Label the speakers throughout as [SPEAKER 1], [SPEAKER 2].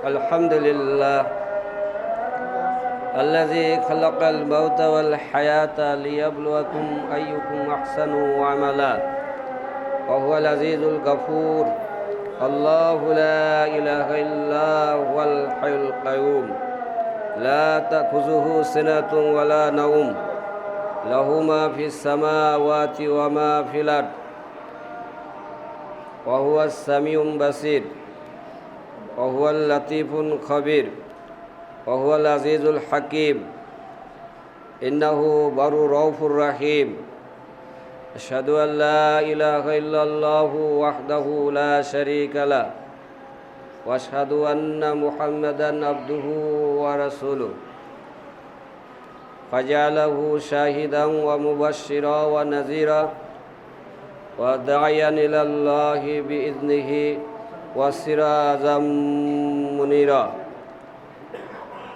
[SPEAKER 1] الحمد لله الذي خلق الموت والحياة ليبلوكم أيكم أحسن عملا وهو العزيز الغفور الله لا إله إلا هو الحي القيوم لا تأخذه سنة ولا نوم له ما في السماوات وما في الأرض وهو السميع البصير وهو اللطيف الخبير وهو العزيز الحكيم إنه بر رؤوف رحيم أشهد أن لا إله إلا الله وحده لا شريك له وأشهد أن محمدا عبده ورسوله فجعله شاهدا ومبشرا ونذيرا وداعيا إلى الله بإذنه وسراجا منيرا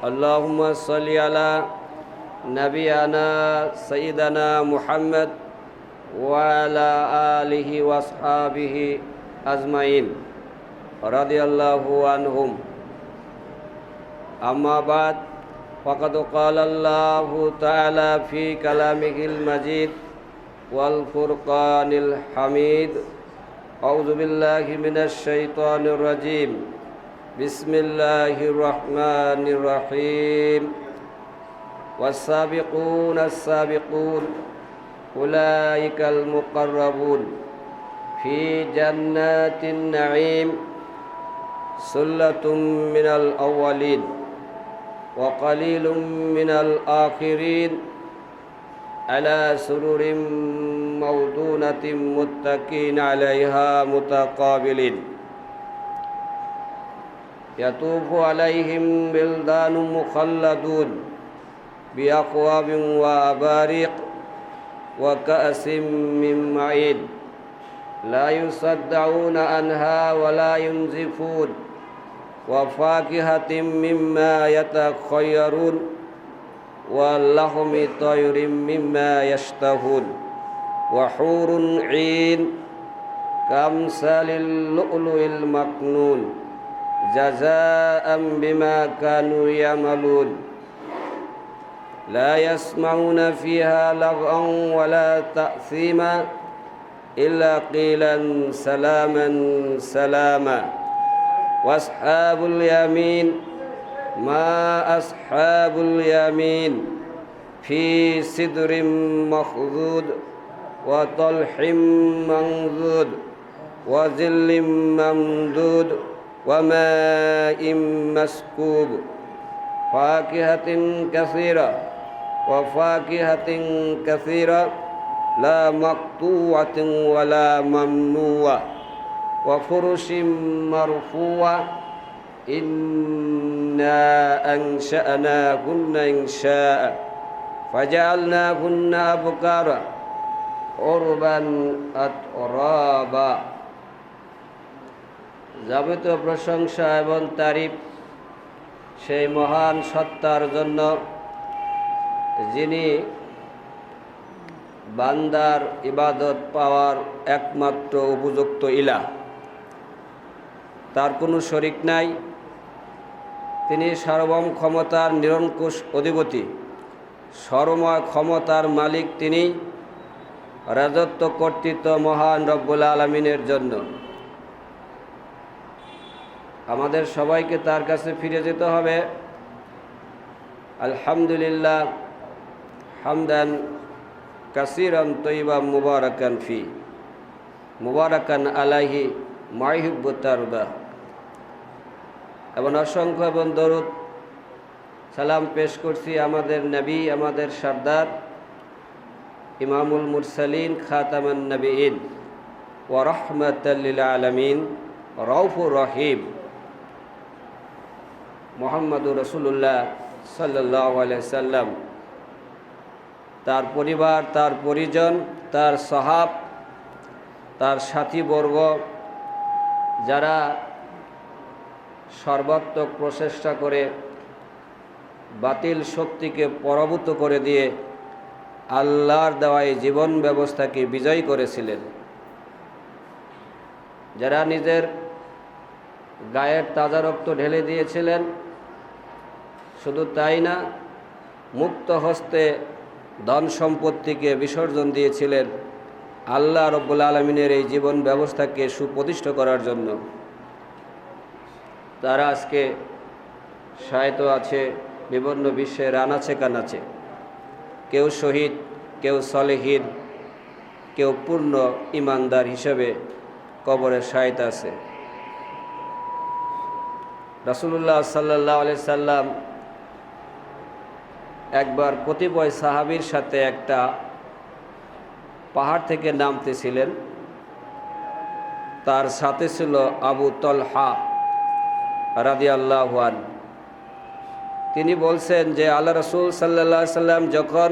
[SPEAKER 1] اللهم صل على نبينا سيدنا محمد وعلى آله وأصحابه أجمعين رضي الله عنهم أما بعد فقد قال الله تعالى في كلامه المجيد والفرقان الحميد أعوذ بالله من الشيطان الرجيم بسم الله الرحمن الرحيم والسابقون السابقون أولئك المقربون في جنات النعيم ثلة من الأولين وقليل من الآخرين على سرر موضونة متكئين عليها متقابلين يطوف عليهم بلدان مخلدون بأكواب وأباريق وكأس من معين لا يصدعون عنها ولا ينزفون وفاكهة مما يتخيرون ولحم طير مما يشتهون وحور عين كأمثال اللؤلؤ المكنون جزاء بما كانوا يعملون لا يسمعون فيها لغوا ولا تأثيما إلا قيلا سلاما سلاما وأصحاب اليمين ما أصحاب اليمين في سدر مخضود وطلح منضود وظل ممدود وماء مسكوب فاكهة كثيرة وفاكهة كثيرة لا مقطوعة ولا ممنوعة وفرش مرفوعة إنا أنشأناهن إنشاء فجعلناهن أبكارا عربا أترابا যাবতীয় প্রশংসা এবং তারিফ সেই মহান সত্তার জন্য যিনি বান্দার ইবাদত পাওয়ার একমাত্র উপযুক্ত ইলাহ, তার কোনো শরিক নাই। তিনি সার্বভৌম ক্ষমতার নিরঙ্কুশ অধিপতি, সর্বময় ক্ষমতার মালিক। তিনি রাজত্ব কর্তৃত্ব মহান রব্বুল আলামিনের জন্য। আমাদের সবাইকে তার কাছে ফিরে যেতে হবে। আলহামদুলিল্লাহ হামদান কাসিরান তয়্যিবান মুবারাকান ফি মুবারাকান আলাইহি মা ইউহিব্বুত তারদা। এবং অসংখ্য এবং দরুদ সালাম পেশ করছি আমাদের নবী, আমাদের সরদার, ইমামুল মুরসালিন, খাতামান নবীন ওয়া রাহমাতাল লিল আলামিন, রাউফুর রহিম মুহাম্মদুর রাসূলুল্লাহ সাল্লাল্লাহু আলাইহি সাল্লাম, তার পরিবার, তার পরিজন, তার সাহাব, তার সাথীবর্গ, যারা সর্বাত্মক প্রচেষ্টা করে বাতিল শক্তিকে পরাভূত করে দিয়ে আল্লাহর দেওয়া এই জীবন ব্যবস্থাকে বিজয়ী করেছিলেন, যারা নিজের গায়ের তাজা রক্ত ঢেলে দিয়েছিলেন। শুধু তাই না, মুক্ত হস্তে ধন সম্পত্তিকে বিসর্জন দিয়েছিলেন আল্লাহ রব্বুল আলমিনের এই জীবন ব্যবস্থাকে সুপ্রতিষ্ঠ করার জন্য। তারা আজকে শায়িত আছে বিভিন্ন বিশ্বের আনাচে কানাচে। কেউ শহীদ, কেউ সলেহীন, কেউ পূর্ণ ইমানদার হিসেবে কবরে শায়িত আছে। রাসূলুল্লাহ সাল্লাল্লাহু আলাইহি সাল্লাম একবার কতিপয় সাহাবীর সাথে একটা পাহাড় থেকে নামতেছিলেন। তার সাথে ছিল আবু তলহা রাদিয়াল্লাহু আনহু। তিনি বলছেন যে আল্লাহ রাসূল সাল্লাল্লাহু আলাইহি সাল্লাম যখন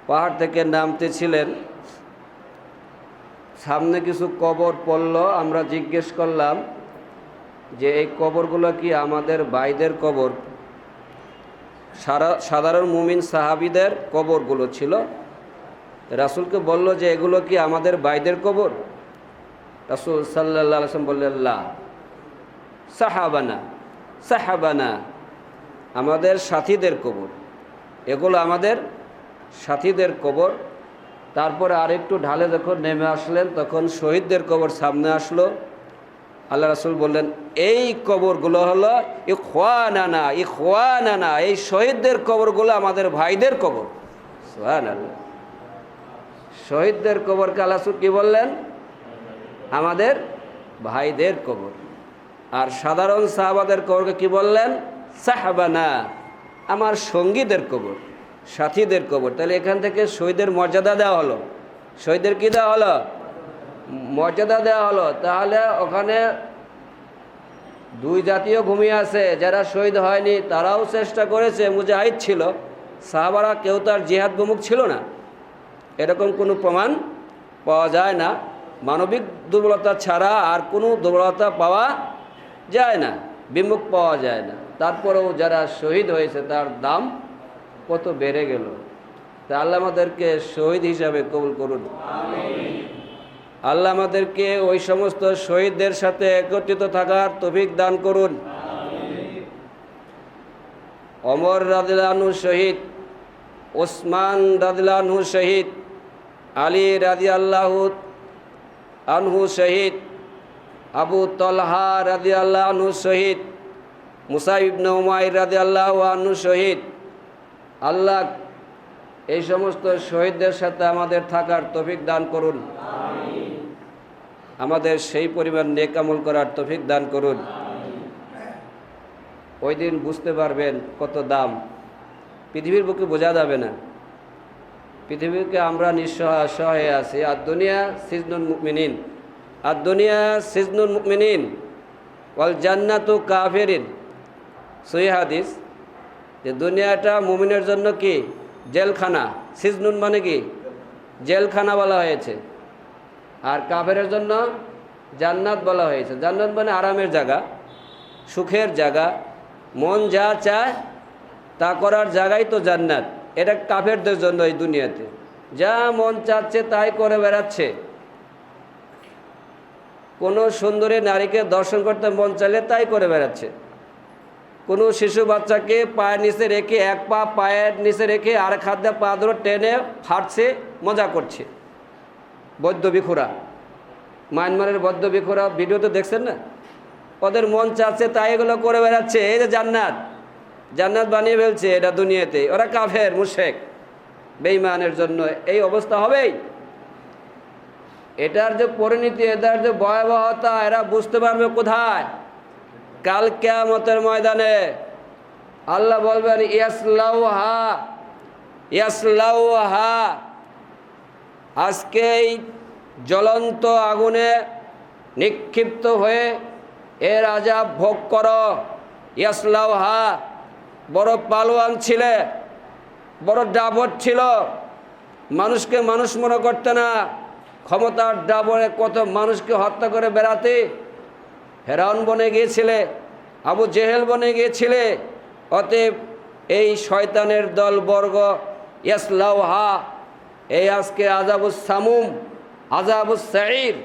[SPEAKER 1] পাহাড় থেকে নামতেছিলেন, সামনে কিছু কবর পড়ল। আমরা জিজ্ঞেস করলাম যে এই কবরগুলো কি আমাদের ভাইদের কবর? সাধারণ মুমিন সাহাবীদের কবরগুলো ছিল। রাসূলকে বলল যে এগুলো কি আমাদের ভাইদের কবর? রাসূল সাল্লাল্লাহু আলাইহি ওয়াসাল্লাম বললেন, লা, সাহাবানা সাহাবানা, আমাদের সাথীদের কবর, এগুলো আমাদের সাথীদের কবর। তারপরে আরেকটু ঢালে যখন নেমে আসলেন তখন শহীদদের কবর সামনে আসলো। আল্লাহ রাসূল বললেন, এই কবরগুলো হলো ইখওয়ানানা ইখওয়ানানা, এই শহীদদের কবরগুলো আমাদের ভাইদের কবর। সুবহানাল্লাহ। শহীদদের কবরকে আল্লাহ রাসূল কি বললেন? আমাদের ভাইদের কবর। আর সাধারণ সাহাবাদের কবরকে কি বললেন? সাহাবানা, আমার সঙ্গীদের কবর, সাথীদের কবর। তাহলে এখান থেকে শহীদের মর্যাদা দেওয়া হলো। শহীদের কি দেওয়া হলো? মর্যাদা দেওয়া হলো। তাহলে ওখানে দুই জাতীয় ঘুমিয়ে আছে। যারা শহীদ হয়নি তারাও চেষ্টা করেছে, মুজাহিদ ছিল। সাহাবারা কেউ তার জিহাদ বিমুখ ছিল না, এরকম কোনো প্রমাণ পাওয়া যায় না। মানবিক দুর্বলতা ছাড়া আর কোনো দুর্বলতা পাওয়া যায় না, বিমুখ পাওয়া যায় না। তারপরেও যারা শহীদ হয়েছে তার দাম কত বেড়ে গেল। তা আল্লাহ আমাদেরকে শহীদ হিসাবে কবুল করুন। আল্লাহ আমাদেরকে ওই সমস্ত শহীদদের সাথে একত্রিত থাকার তৌফিক দান করুন। ওমর রাদিয়াল্লাহু আনহু শহীদ, ওসমান রাদিয়াল্লাহু আনহু শহীদ, আলী রাদিয়াল্লাহু আনহু শহীদ, আবু তলহা রাদিয়াল্লাহু আনহু শহীদ, মুসাইব ইবনে উমাইর রাদিয়াল্লাহু আনহু শহীদ। আল্লাহ এই সমস্ত শহীদদের সাথে আমাদের থাকার তৌফিক দান করুন। আমাদের সেই পরিমাণ নেক আমল করার তৌফিক দান করুন। ওই দিন বুঝতে পারবেন কত দাম। পৃথিবীর বুকে বোঝা যাবে না। পৃথিবীকে আমরা নিঃসহায় আছি। আর দুনিয়া সিজনুল মুমিনিন, আর দুনিয়া সিজনুল মুমিনিন ওয়াল জান্নাতু কাফিরিন। সহিহ হাদিস যে দুনিয়াটা মুমিনের জন্য কি? জেলখানা। সিজনুন মানে কি? জেলখানা বলা হয়েছে। আর কাফেরের জন্য জান্নাত বলা হয়েছে। জান্নাত মানে আরামের জায়গা, সুখের জায়গা, মন যা চায় তা করার জায়গাই তো জান্নাত। এটা কাফেরদের জন্য এই দুনিয়াতে যা মন চাচ্ছে তাই করে বেড়াচ্ছে। কোনো সুন্দরী নারীকে দর্শন করতে মন চাইলে তাই করে বেড়াচ্ছে। কোনো শিশু বাচ্চাকে পায়ের নিচে রেখে, এক পা পায়ের নিচে রেখে আর এক হাত দিয়ে পা ধরে টেনে ফাটছে, মজা করছে। বৌদ্ধ ভিখুরা, মায়ানমারের বৌদ্ধ ভিখুরা ভিডিওতে দেখছেন না? ওদের মন চাচ্ছে তাই এগুলো করে বেড়াচ্ছে। এই যে জান্নাত, জান্নাত বানিয়ে ফেলছে এটা দুনিয়াতে। ওরা কাফের, মুশরিক, বেঈমানের জন্য এই অবস্থা হবেই। এটার যে পরিণতি, এটার যে ভয়াবহতা এরা বুঝতে পারবে কোথায়? কাল কিয়ামতের ময়দানে। আল্লাহ বলবেন, ইয়াসলাউহা ইয়াসলাউহা, আজকে এই জ্বলন্ত আগুনে নিক্ষিপ্ত হয়ে এর আযাব ভোগ করো। ইয়াসলাউহা, বড় পালোয়ান ছিলে, বড় ডাবর ছিল, মানুষকে মানুষ মনে করতে না। ক্ষমতার ডাবরে কত মানুষকে হত্যা করে বেড়াতে। ফেরাউন বনে গিয়েছিলে, আবু জেহেল বনে গিয়েছিলে। অতএব এই শয়তানের দল বর্গ ইয়াসলাউহা, এই আজকে আযাবুস সামুম, আযাবুস সাঈর,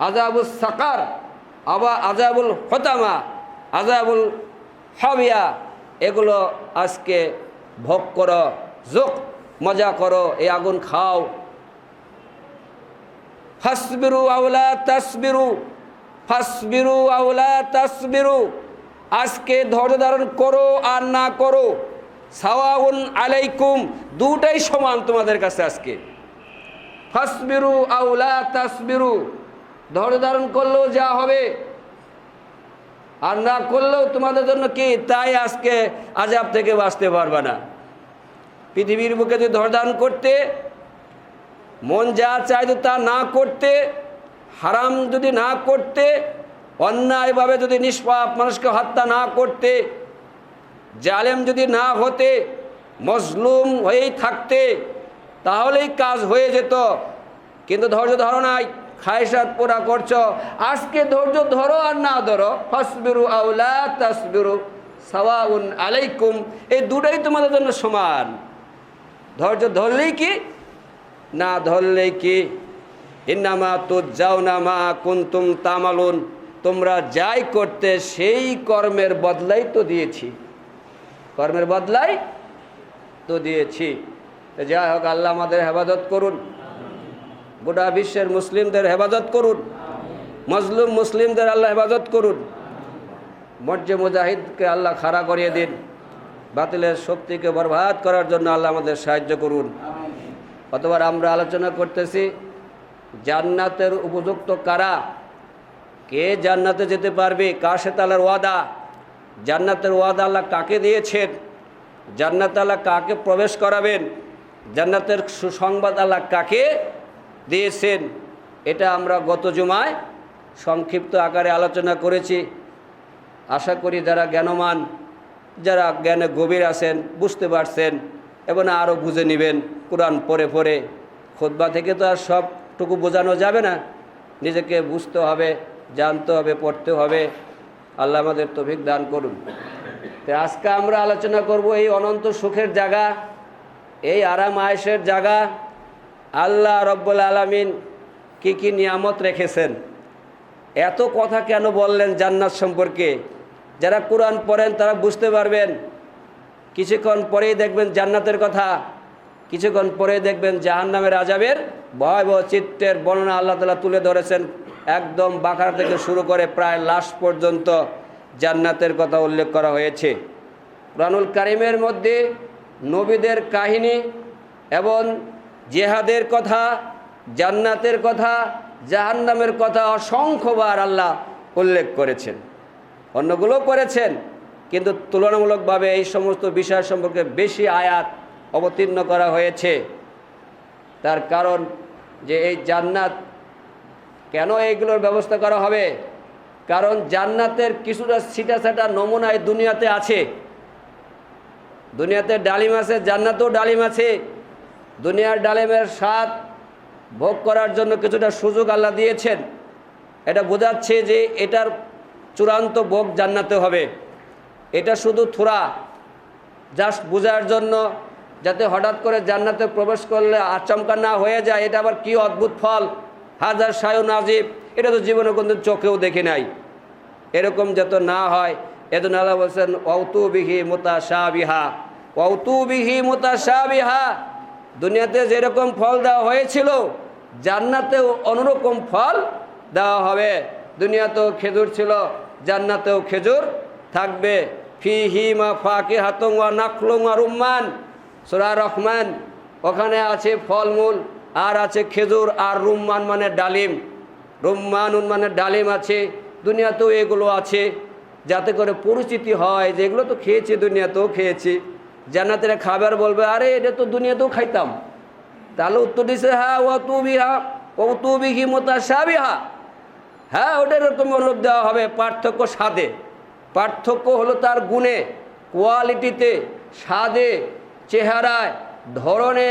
[SPEAKER 1] আযাবুস সাকার, আবার আযাবুল হুতামা, আযাবুল হাবিয়া, এগুলো আজকে ভোগ করো, যোগ মজা করো, এই আগুন খাও। ফাসবিরু আওলা তাসবিরু, ফাসবিরু আওলা তাসবিরু, আজকে ধৈর্য ধারণ করো আর না করো, সাওয়াউন আলাইকুম, দুটাই সমান তোমাদের কাছে আজকে। ফাসবিরু আওলা তাসবিরু, ধৈর্য ধারণ করলেও যা হবে আর না করলেও তোমাদের জন্য কি তাই, আজকে আযাব থেকে বাঁচতে পারবে না। পৃথিবীর বুকে যদি ধৈর্য ধারণ করতে, মন যা চাইতো তা না করতে, হারাম যদি না করতে, অন্যায়ভাবে যদি নিষ্পাপ মানুষকে হত্যা না করতে, জালেম যদি না হতে, মজলুম হয়েই থাকতে, তাহলেই কাজ হয়ে যেত। কিন্তু ধৈর্য ধরো নাই, খায়সাত পুরা করছো। আজকে ধৈর্য ধরো আর না ধরো, ফাসবিরু আওলা তাসবিরু সাওয়াউন আলাইকুম, এই দুটাই তোমাদের জন্য সমান। ধৈর্য ধরলেই কি, না ধরলেই কি। ইন্নামা তুজ্জাউনা মা কুনতুম তামালুন, তোমরা যাই করতে সেই কর্মের বদলাই তো দিয়েছি, কর্মের বদলাই তো দিয়েছি। যাই হোক, আল্লাহ আমাদের হেফাজত করুন, গোটা বিশ্বের মুসলিমদের হেফাজত করুন, মজলুম মুসলিমদের আল্লাহ হেফাজত করুন। মর্জে মুজাহিদকে আল্লাহ খাড়া করিয়ে দিন, বাতিলের শক্তিকে বরবাদ করার জন্য আল্লাহ আমাদের সাহায্য করুন। অতবার আমরা আলোচনা করতেছি জান্নাতের উপযুক্ত কারা, কে জান্নাতে যেতে পারবে, কার সাথে আল্লাহর ওয়াদা, জান্নাতের ওয়াদা আল্লাহ কাকে দিয়েছেন, জান্নাতে আল্লাহ কাকে প্রবেশ করাবেন, জান্নাতের সুসংবাদ আল্লাহ কাকে দিয়েছেন, এটা আমরা গত জুমায় সংক্ষিপ্ত আকারে আলোচনা করেছি। আশা করি যারা জ্ঞানমান, যারা জ্ঞানে গভীর আছেন, বুঝতে পারছেন এবং আরও বুঝে নেবেন। কোরআন পড়ে পড়ে, খুতবা থেকে তো আর সবটুকু বোঝানো যাবে না, নিজেকে বুঝতে হবে, জানতে হবে, পড়তে হবে। আল্লাহ আমাদের তৌফিক দান করুন। তো আজকে আমরা আলোচনা করব এই অনন্ত সুখের জায়গা, এই আরাম আয়েশের জায়গা, আল্লাহ রব্বুল আলামিন কি কি নিয়ামত রেখেছেন। এত কথা কেন বললেন জান্নাত সম্পর্কে? যারা কোরআন পড়েন তারা বুঝতে পারবেন। কিছুক্ষণ পরেই দেখবেন জান্নাতের কথা, কিছুক্ষণ পরেই দেখবেন জাহান্নামের আযাবের ভয়াবহ চিত্রের বর্ণনা আল্লাহ তাআলা তুলে ধরেছেন। একদম বাকারা থেকে শুরু করে প্রায় লাশ পর্যন্ত জান্নাতের কথা উল্লেখ করা হয়েছে। কুরআনুল কারীমের মধ্যে নবীদের কাহিনী এবং জিহাদের কথা, জান্নাতের কথা, জাহান্নামের কথা অসংখ্যবার আল্লাহ উল্লেখ করেছেন। অন্যগুলো করেছেন, কিন্তু তুলনামূলকভাবে এই সমস্ত বিষয় সম্পর্কে বেশি আয়াত অবতীর্ণ করা হয়েছে। তার কারণ যে এই জান্নাত কেন এইগুলোর ব্যবস্থা করা হবে, কারণ জান্নাতের কিছুটা ছিটাছাটা নমুনা এই দুনিয়াতে আছে। দুনিয়াতে ডালিম আছে, জান্নাতেও ডালিম আছে। দুনিয়ার ডালিমের স্বাদ ভোগ করার জন্য কিছুটা সুযোগ আল্লাহ দিয়েছেন। এটা বোঝাচ্ছে যে এটার চূড়ান্ত ভোগ জান্নাতে হবে। এটা শুধু থোড়া জাস্ট বোঝার জন্য, যাতে হঠাৎ করে জান্নাতে প্রবেশ করলে আচমকা না হয়ে যায়, এটা আবার কি অদ্ভুত ফল, হাজার শায়ুন আজিব, এটা তো জীবনে কিন্তু চোখেও দেখি নাই, এরকম যাতে না হয় এজন্য আল্লাহ বলছেন ওয়াউতু বিহি মুতাশাবিহা, ওয়াউতু বিহি মুতাশাবিহা। দুনিয়াতে যেরকম ফল দেওয়া হয়েছিল জান্নাতেও অনুরকম ফল দেওয়া হবে। দুনিয়াতেও খেজুর ছিল, জান্নাতেও খেজুর থাকবে। ফিহি মা ফাকিহাতুন ওয়া নাখলুন ওয়া রুম্মান, সূরা রহমান, ওখানে আছে ফলমূল আর আছে খেজুর, আর রুম্মান মানে ডালিম, রুম্মানুন মানে ডালিম আছে। দুনিয়াতেও এগুলো আছে, যাতে করে পরিচিতি হয় যে এগুলো তো খেয়েছি, দুনিয়াতেও খেয়েছি। জান্নাতের খাবার বলবে আরে এটা তো দুনিয়াতেও খাইতাম, তাহলে উত্তর দিছে হ্যাঁ ওয়াতু বিহা ওয়াতু বিহি মুতাশাবিহা, হ্যাঁ ওটা এরকম অনুরূপ দেওয়া হবে। পার্থক্য স্বাদে, পার্থক্য হলো তার গুণে, কোয়ালিটিতে, স্বাদে, চেহারায়, ধরনে,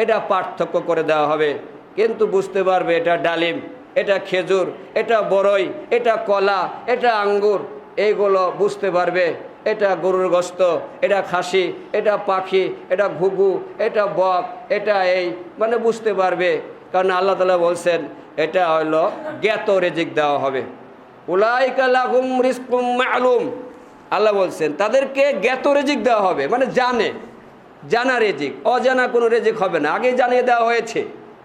[SPEAKER 1] এটা পার্থক্য করে দেওয়া হবে। কিন্তু বুঝতে পারবে এটা ডালিম, এটা খেজুর, এটা বরই, এটা কলা, এটা আঙ্গুর, এইগুলো বুঝতে পারবে। এটা গরুর গোশত, এটা খাসি, এটা পাখি, এটা ঘুঘু, এটা বক, এটা এই মানে বুঝতে পারবে। কারণ আল্লাহ তাআলা বলছেন এটা হলো জ্ঞাত রিজিক দেওয়া হবে। উলাইকা লাহুম রিজকুম মা'লুম। আল্লাহ বলছেন তাদেরকে জ্ঞাত রিজিক দেওয়া হবে, মানে জানা রিজিক, অজানা কোনো রিজিক হবে না। আগেই জানিয়ে দেওয়া হয়েছে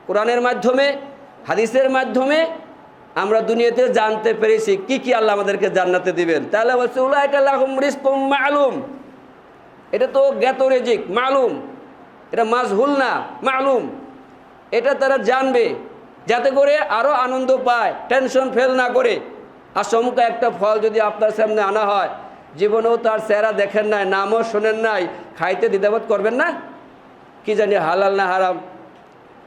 [SPEAKER 1] কোরআনের মাধ্যমে, হাদিসের মাধ্যমে আমরা দুনিয়াতে জানতে পেরেছি কি কি আল্লাহ আমাদেরকে জান্নাতে দিবেন। তাহলে বলছে উলাইকা লাহুম রিজকুম মা'লুম, এটা তো জ্ঞাত রিজিক, মা'লুম, এটা মাজহুল না, মা'লুম। এটা তারা জানবে যাতে করে আরও আনন্দ পায়, টেনশন ফেল না করে। আচমকা একটা ফল যদি আপনার সামনে আনা হয়, জীবনেও তার চেহারা দেখেন নাই, নামও শোনেন নাই, খাইতে দ্বিধাবোধ করবেন না? কি জানি হালাল না হারাম,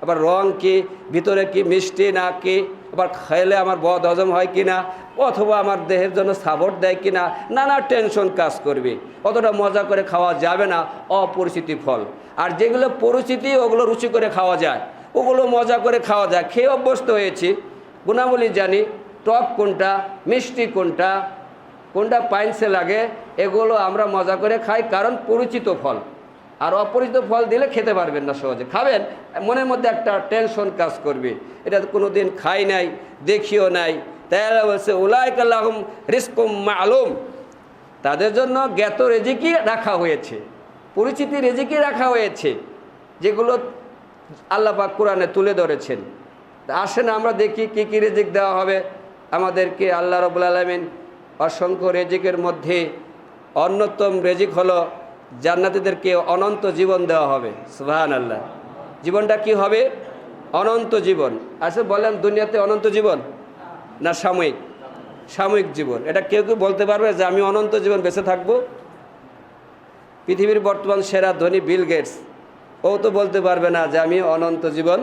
[SPEAKER 1] আবার রং কি, ভিতরে কি মিষ্টি না কি, আবার খাইলে আমার বদ হজম হয় কি না, অথবা আমার দেহের জন্য সাপোর্ট দেয় কি না, নানা টেনশন কাজ করবে। অতটা মজা করে খাওয়া যাবে না অপরিচিতি ফল। আর যেগুলো পরিচিতি ওগুলো রুচি করে খাওয়া যায়, ওগুলো মজা করে খাওয়া যায়, খেয়ে অভ্যস্ত হয়েছি, গুণাবলী জানি, টক কোনটা, মিষ্টি কোনটা, কোনটা পাইনসে লাগে, এগুলো আমরা মজা করে খাই, কারণ পরিচিত ফল। আর অপরিচিত ফল দিলে খেতে পারবেন না, সহজে খাবেন, মনের মধ্যে একটা টেনশন কাজ করবে, এটা কোনো দিন খাই নাই, দেখিও নাই। তাই বলছে উলাইকা লাহুম রিজকুম মা'লুম, তাদের জন্য জ্ঞাত রিজিকই রাখা হয়েছে, পরিচিতি রিজিকই রাখা হয়েছে, যেগুলো আল্লাহ পাক কোরআনে তুলে ধরেছেন। আসেন আমরা দেখি কি কি রিজিক দেওয়া হবে আমাদেরকে। আল্লাহ রাব্বুল আলামিন অসংখ্য রিজিকের মধ্যে অন্যতম রিজিক হলো জান্নাতীদেরকে অনন্ত জীবন দেওয়া হবে। সুবহানাল্লাহ। জীবনটা কি হবে? অনন্ত জীবন। আচ্ছা বলেন, দুনিয়াতে অনন্ত জীবন না সাময়িক জীবন? এটা কেউ কেউ বলতে পারবে যে আমি অনন্ত জীবন বেঁচে থাকবো? পৃথিবীর বর্তমান সেরা ধনী বিল গেটস, ও তো বলতে পারবে না যে আমি অনন্ত জীবন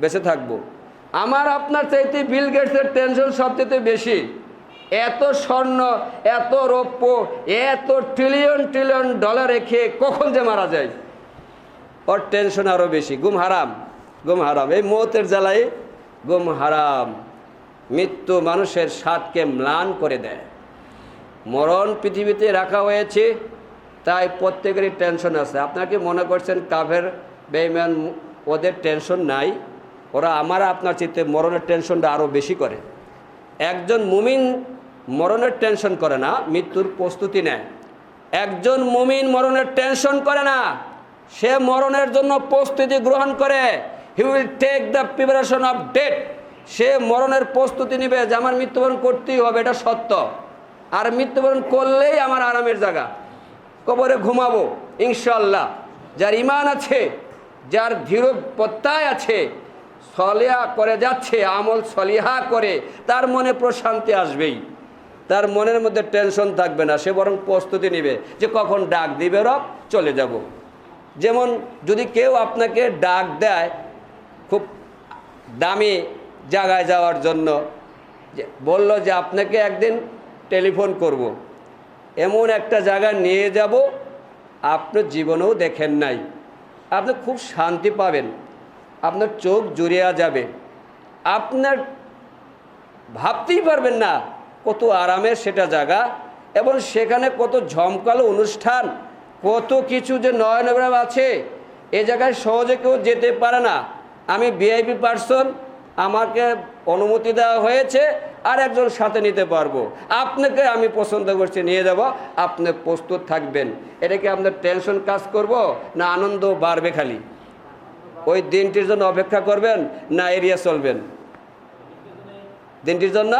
[SPEAKER 1] বেঁচে থাকবো। আমার আপনার চাইতে বিল গেটসের টেনশন সবচেয়ে বেশি। এত স্বর্ণ, এত রৌপ্য, এত ট্রিলিয়ন ডলার রেখে কখন যে মারা যায়, ওর টেনশন আরও বেশি। গুম হারাম, এই মৌতের জ্বালায় গুম হারাম। মৃত্যু মানুষের স্বাদকে ম্লান করে দেয়। মরণ পৃথিবীতে রাখা হয়েছে, তাই প্রত্যেকেরই টেনশন আছে। আপনারা কি মনে করছেন কাফের বেঈমান ওদের টেনশন নাই? ওরা আমার আপনার চিত্তে মরণের টেনশনটা আরও বেশি করে। একজন মুমিন মরণের টেনশন করে না, মৃত্যুর প্রস্তুতি নেয়। একজন মুমিন মরণের টেনশন করে না, সে মরণের জন্য প্রস্তুতি গ্রহণ করে। He will take the preparation of death. সে মরণের প্রস্তুতি নেবে যে আমার মৃত্যুবরণ করতেই হবে, এটা সত্য। আর মৃত্যুবরণ করলেই আমার আরামের জায়গা, কবরে ঘুমাবো ইনশাআল্লাহ। যার ঈমান আছে, যার দৃঢ় প্রত্যয় আছে, সলিহা করে যাচ্ছে, আমল সলিহা করে, তার মনে প্রশান্তি আসবেই, তার মনের মধ্যে টেনশন থাকবে না। সে বরং প্রস্তুতি নেবে যে কখন ডাক দিবে রব, চলে যাব। যেমন যদি কেউ আপনাকে ডাক দেয় খুব দামি জায়গায় যাওয়ার জন্য, যে বলল যে আপনাকে একদিন টেলিফোন করব, এমন একটা জায়গায় নিয়ে যাব আপনি জীবনেও দেখেন নাই, আপনি খুব শান্তি পাবেন, আপনার চোখ জুড়িয়ে যাবে, আপনার ভাবতেই পারবেন না কত আরামের সেটা জায়গা, এবং সেখানে কত ঝমকালো অনুষ্ঠান, কত কিছু যে নয়নগ্রাম আছে। এ জায়গায় সহজে কেউ যেতে পারে না। আমি ভিআইপি পার্সন, আমাকে অনুমতি দেওয়া হয়েছে, আর একজন সাথে নিতে পারবো, আপনাকে আমি পছন্দ করছি, নিয়ে যাব, আপনি প্রস্তুত থাকবেন। এটা কি আপনার টেনশন কাজ করব না আনন্দ বাড়বে? খালি ওই দিনটির জন্য অপেক্ষা করবেন না এড়িয়ে চলবেন? দিনটির জন্য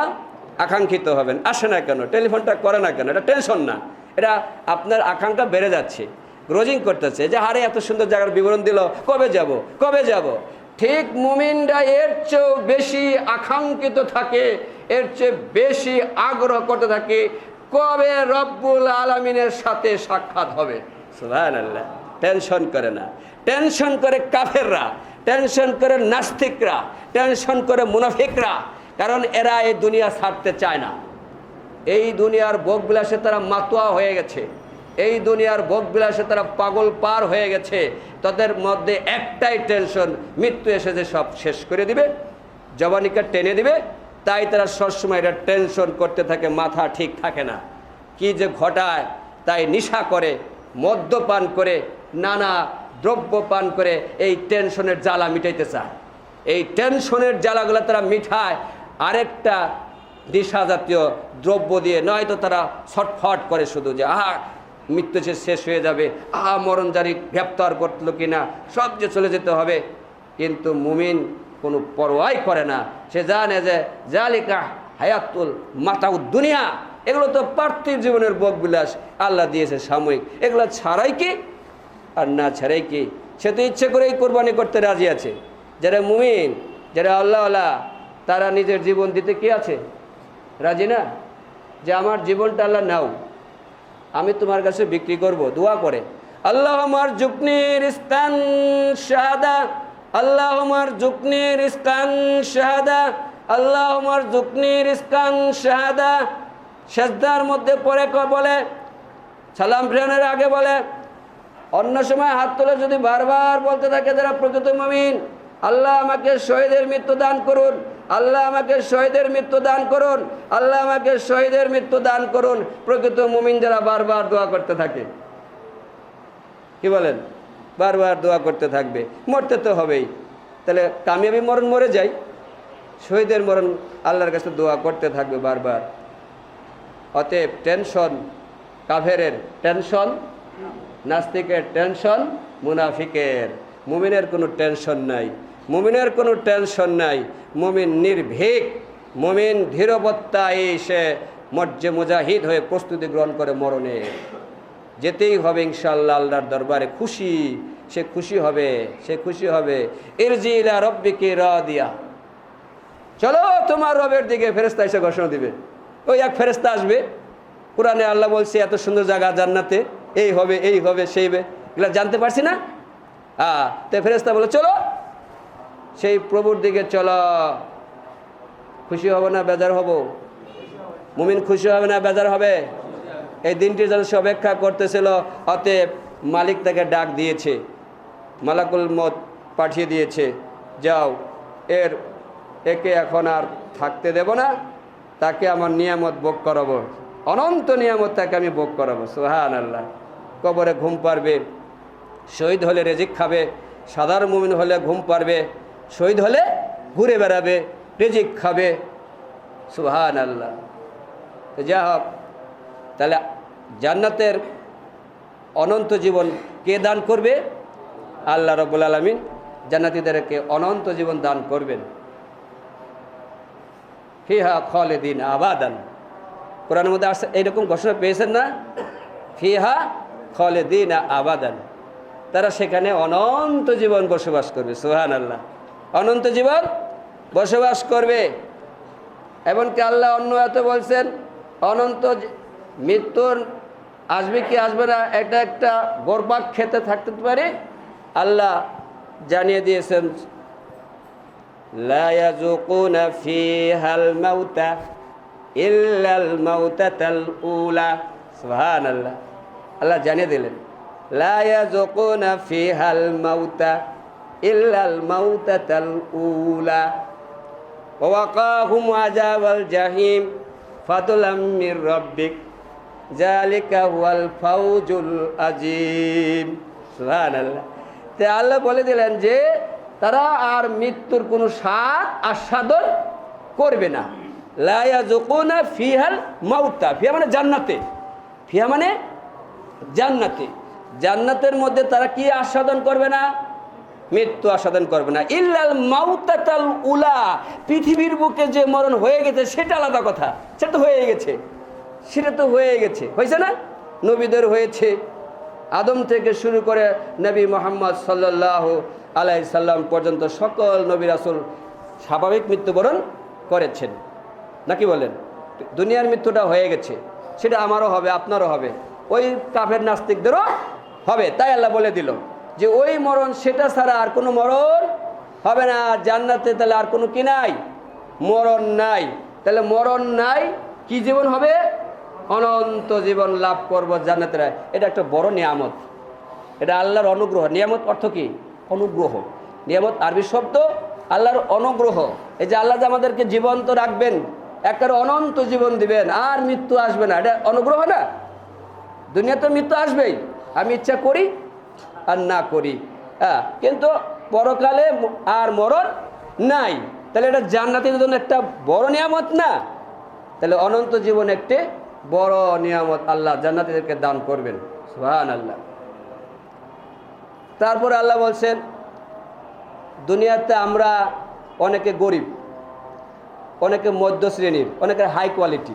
[SPEAKER 1] আকাঙ্ক্ষিত হবেন। আসে না কেন, টেলিফোনটা করে না কেন? এটা টেনশন না, এটা আপনার আকাঙ্ক্ষা বেড়ে যাচ্ছে, গ্রোজিং করতেছে যে হারে এত সুন্দর জায়গার বিবরণ দিল, কবে যাব। ঠিক মুমিনরা এর চেয়েও বেশি আকাঙ্ক্ষিত থাকে, এর চেয়ে বেশি আগ্রহ করতে থাকে কবে রব্বুল আলামিনের সাথে সাক্ষাৎ হবে। সুবহানাল্লাহ। টেনশন করে না, টেনশন করে কাফেররা, টেনশন করে নাস্তিকরা, টেনশন করে মুনাফিকরা, কারণ এরা এই দুনিয়া ছাড়তে চায় না। এই দুনিয়ার ভোগবিলাসে তারা মাতোয়া হয়ে গেছে, এই দুনিয়ার ভোগবিলাসে তারা পাগল পার হয়ে গেছে। তাদের মধ্যে একটাই টেনশন, মৃত্যু এসে যে সব শেষ করে দিবে, জবানিকে টেনে দিবে, তাই তারা সবসময় এটা টেনশন করতে থাকে, মাথা ঠিক থাকে না। কি যে ঘটায়, তাই নেশা করে, মদ্যপান করে, নানা দ্রব্য পান করে এই টেনশনের জ্বালা মিটাইতে চায়। এই টেনশনের জ্বালাগুলো তারা মিঠায় আরেকটা নেশা জাতীয় দ্রব্য দিয়ে, নয়তো তারা ছটফট করে শুধু যে মৃত্যু শেষ হয়ে যাবে, মরণ জারি গ্রেপ্তার করলো কিনা, সব যে চলে যেতে হবে। কিন্তু মুমিন কোনো পরোয়াই করে না। সে জানে যে জালিকা হায়াতুল মাতাউদ দুনিয়া, এগুলো তো পার্থিব জীবনের ভোগ বিলাস, আল্লাহ দিয়েছে সাময়িক, এগুলো ছাড়াই কি আর না ছাড়াই কি। সে তো ইচ্ছে করেই কোরবানি করতে রাজি আছে। যারা মুমিন, যারা আল্লাহওয়ালা, তারা নিজের জীবন দিতে কি আছে, রাজি না? যে আমার জীবনটা আল্লাহ নাও, আমি তোমার কাছে বিক্রি করব। দোয়া করে, আল্লাহুম্মা রযুকনি রিজকান শাহাদা, আল্লাহুম্মা রযুকনি রিজকান শাহাদা, আল্লাহুম্মা রযুকনি রিজকান শাহাদা। সেজদার মধ্যে পড়ে বলে, সালাম ফিরানোর আগে বলে, অন্য সময় হাত তুলে যদি বারবার বলতে থাকে যারা প্রকৃত মুমিন, আল্লাহ আমাকে শহীদের মৃত্যু দান করুন, আল্লাহ আমাকে শহীদের মৃত্যু দান করুন, আল্লাহ আমাকে শহীদের মৃত্যু দান করুন। প্রকৃত মুমিন যারা বারবার দোয়া করতে থাকে, কি বলেন, বারবার দোয়া করতে থাকবে। মরতে তো হবেই, তাহলে কামিয়াবি মরণ মরে যাই, শহীদের মরণ আল্লাহর কাছে দোয়া করতে থাকবে বারবার। অতএব টেনশন কাফেরের, টেনশন নাস্তিকের, টেনশন মুনাফিকের। মুমিনের কোনো টেনশন নাই, মুমিনের কোনো টেনশন নাই। মুমিন নির্ভীক, মুমিন ধীরবত্তায় সে মর্জে মুজাহিদ হয়ে প্রস্তুতি গ্রহণ করে মরণে যেতেই হবে ইনশাআল্লাহ। আল্লাহর দরবারে খুশি, সে খুশি হবে, সে খুশি হবে। ইরজি ইলা রাব্বিকি রাদিয়া, চলো তোমার রবের দিকে। ফেরেশতা এসে ঘোষণা দিবে, ওই এক ফেরেশতা আসবে। কোরআনে আল্লাহ বলছে এত সুন্দর জায়গা জান্নাতে, এই হবে, এই হবে, সেই হবে, এগুলো জানতে পারছি না। তো ফেরেশতা বলে চলো সেই প্রভুর দিকে চলো। খুশি হব না বেজার হব? মুমিন খুশি হবে না বেজার হবে? এই দিনটির জন্য সে অপেক্ষা করতেছিল। অতএব মালিক তাকে ডাক দিয়েছে, মালাকুল মউত পাঠিয়ে দিয়েছে, যাও একে এখন আর থাকতে দেব না, তাকে আমার নিয়ামত ভোগ করাবো, অনন্ত নিয়ামত তাকে আমি ভোগ করাবো। সুবহানাল্লাহ। কবরে ঘুম পারবে, শহীদ হলে রিজিক খাবে। সাধারণ মুমিন হলে ঘুম পারবে, শহীদ হলে ঘুরে বেড়াবে, রিজিক খাবে। সুবহানাল্লাহ। তো যা হোক, তাহলে জান্নাতের অনন্ত জীবন কে দান করবে? আল্লাহ রাব্বুল আলামিন জান্নাতীদেরকে অনন্ত জীবন দান করবেন। ফিহা খালিদিন আবাদান, কোরআনের মধ্যে আসছে, এইরকম ঘোষণা পেয়েছেন না? ফিহা খালিদিন আবাদান, তারা সেখানে অনন্ত জীবন বসবাস করবে। সুবহানাল্লাহ। অনন্ত জীবন বসবাস করবে। এমনকি আল্লাহ অন্য এত বলছেন, অনন্ত মৃত্যুর আসবে কি আসবে না এটা একটা গরবাক খেতে থাকতে পারে। আল্লাহ জানিয়ে দিয়েছেন, লা ইয়াযুকুনা ফিহাল মাউতা ইল্লাল মাউতাতাল উলা। সুবহানাল্লাহ। আল্লাহ জানিয়ে দিলেন, লা ইয়াযুকুনা ফিহাল মাউতা ইল্লাল মাউতাতাল উলা ওয়া ওয়াকাহুম আযাবাল জাহিম ফাদলাম মির রাব্বিক যালিকা হুয়াল ফাউজুল আযীম। সুবহানাল্লাহ। তে আল্লাহ বলে দিলেন যে তারা আর মৃত্যুর কোনো স্বাদ আস্বাদন করবে না। লা ইয়াযুকুনা ফিহাল মাউতা, ফিহা মানে জান্নাতে, ফিহা মানে জান্নাতে। জান্নাতের মধ্যে তারা কি আস্বাদন করবে না? মৃত্যু আস্বাদন করবে না। ইল্লাল মাউতাতাল উলা, পৃথিবীর বুকে যে মরণ হয়ে গেছে সেটা আলাদা কথা, সেটা তো হয়ে গেছে, সেটা তো হয়ে গেছে, হয়েছে না? নবীদের হয়েছে, আদম থেকে শুরু করে নবী মুহাম্মদ সাল্লাল্লাহু আলাইহি সাল্লাম পর্যন্ত সকল নবী রাসূল স্বাভাবিক মৃত্যুবরণ করেছেন, নাকি বলেন? দুনিয়ার মৃত্যুটা হয়ে গেছে, সেটা আমারও হবে, আপনারও হবে, ওই কাফের নাস্তিকদেরও হবে। তাই আল্লাহ বলে দিল যে ওই মরণ, সেটা ছাড়া আর কোনো মরণ হবে না জান্নাতে। তাহলে আর কোনো কি নাই? মরণ নাই। তাহলে মরণ নাই, কি জীবন হবে? অনন্ত জীবন লাভ করব জান্নাতের। এটা একটা বড় নিয়ামত, এটা আল্লাহর অনুগ্রহ। নিয়ামত অর্থ কি? অনুগ্রহ। নিয়ামত আরবি শব্দ, আল্লাহর অনুগ্রহ। এই যে আল্লাহ যে আমাদেরকে জীবন্ত রাখবেন, একটা অনন্ত জীবন দিবেন, আর মৃত্যু আসবে না, এটা অনুগ্রহ না? দুনিয়াতে মৃত্যু আসবেই, আমি ইচ্ছা করি আর না করি, কিন্তু পরকালে আর মরণ নাই। তাহলে এটা জান্নাতের জন্য একটা বড় নিয়ামত না? তাহলে অনন্ত জীবন একটি বড় নিয়ামত আল্লাহ জান্নাতীদেরকে দান করবেন। সুবহানাল্লাহ। তারপরে আল্লাহ বলছেন, দুনিয়াতে আমরা অনেকে গরিব, অনেকে মধ্য শ্রেণীর, অনেকে হাই কোয়ালিটি।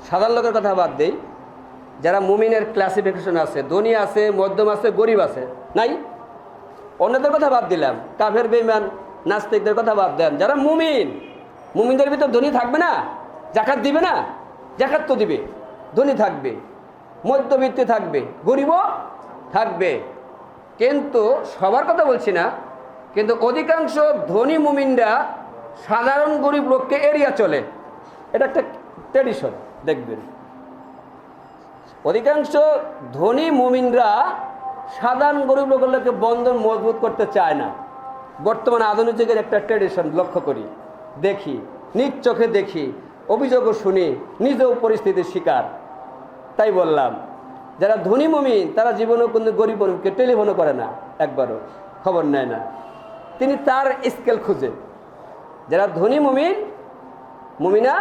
[SPEAKER 1] সাধারণ লোকের কথা বাদ দেই, যারা মুমিনের ক্লাসিফিকেশন আছে, ধনী আছে, মধ্যম আছে, গরিব আছে, নাই? অন্যদের কথা বাদ দিলাম, কাফের বেঈমান নাস্তিকদের কথা বাদ দেন। যারা মুমিন, মুমিনদের ভিতর ধনী থাকবে না? জাকাত দিবে না? জাকাত তো দিবে। ধনী থাকবে, মধ্যবিত্ত থাকবে, গরিবও থাকবে। কিন্তু সবার কথা বলছি না, কিন্তু অধিকাংশ ধনী মুমিনরা সাধারণ গরিব লোককে এড়িয়ে চলে। এটা একটা ট্র্যাডিশন, দেখবেন অধিকাংশ ধনী মুমিনরা সাধারণ গরিব লোকগুলোকে বন্ধন মজবুত করতে চায় না। বর্তমানে আধুনিক যুগের একটা ট্র্যাডিশন লক্ষ্য করি, দেখি, নিজ চোখে দেখি, অভিযোগও শুনি, নিজেও পরিস্থিতির শিকার। তাই বললাম, যারা ধনী মুমিন তারা জীবনেও কিন্তু গরিব মুমিনকে টেলিফোনও করে না, একবারও খবর নেয় না, তিনি তার স্কেল খুঁজে। যারা ধনী মুমিন মুমিনা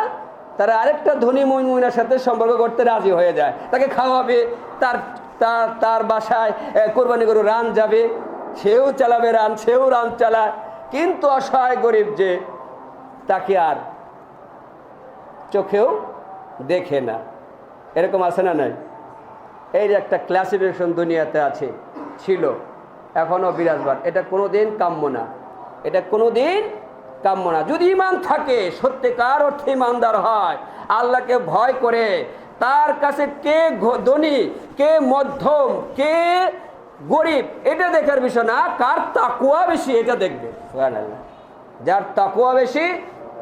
[SPEAKER 1] তারা আরেকটা ধনী মুমিনার সাথে সম্পর্ক করতে রাজি হয়ে যায়, তাকে খাওয়াবে, তার বাসায় কোরবানি গরু রান যাবে, সেও চালাবে রান, সেও রান চালায়। কিন্তু অসহায় গরিব যে, তাকে আর চোখেও দেখে না। এরকম আছে না নাই? এই যে একটা ক্লাসিফিকেশন দুনিয়াতে আছে, ছিল, এখনও বিরাজমান। এটা কোনোদিন কাম্য না, এটা কোনোদিন কাম্য না। যদি ঈমান থাকে, সত্যিকার অর্থে ঈমানদার হয়, আল্লাহকে ভয় করে, তার কাছে কে ধনী, কে মধ্যম, কে গরিব এটা দেখার বিষয় না, কার তাকওয়া বেশি এটা দেখবে। সুবহানাল্লাহ। যার তাকওয়া বেশি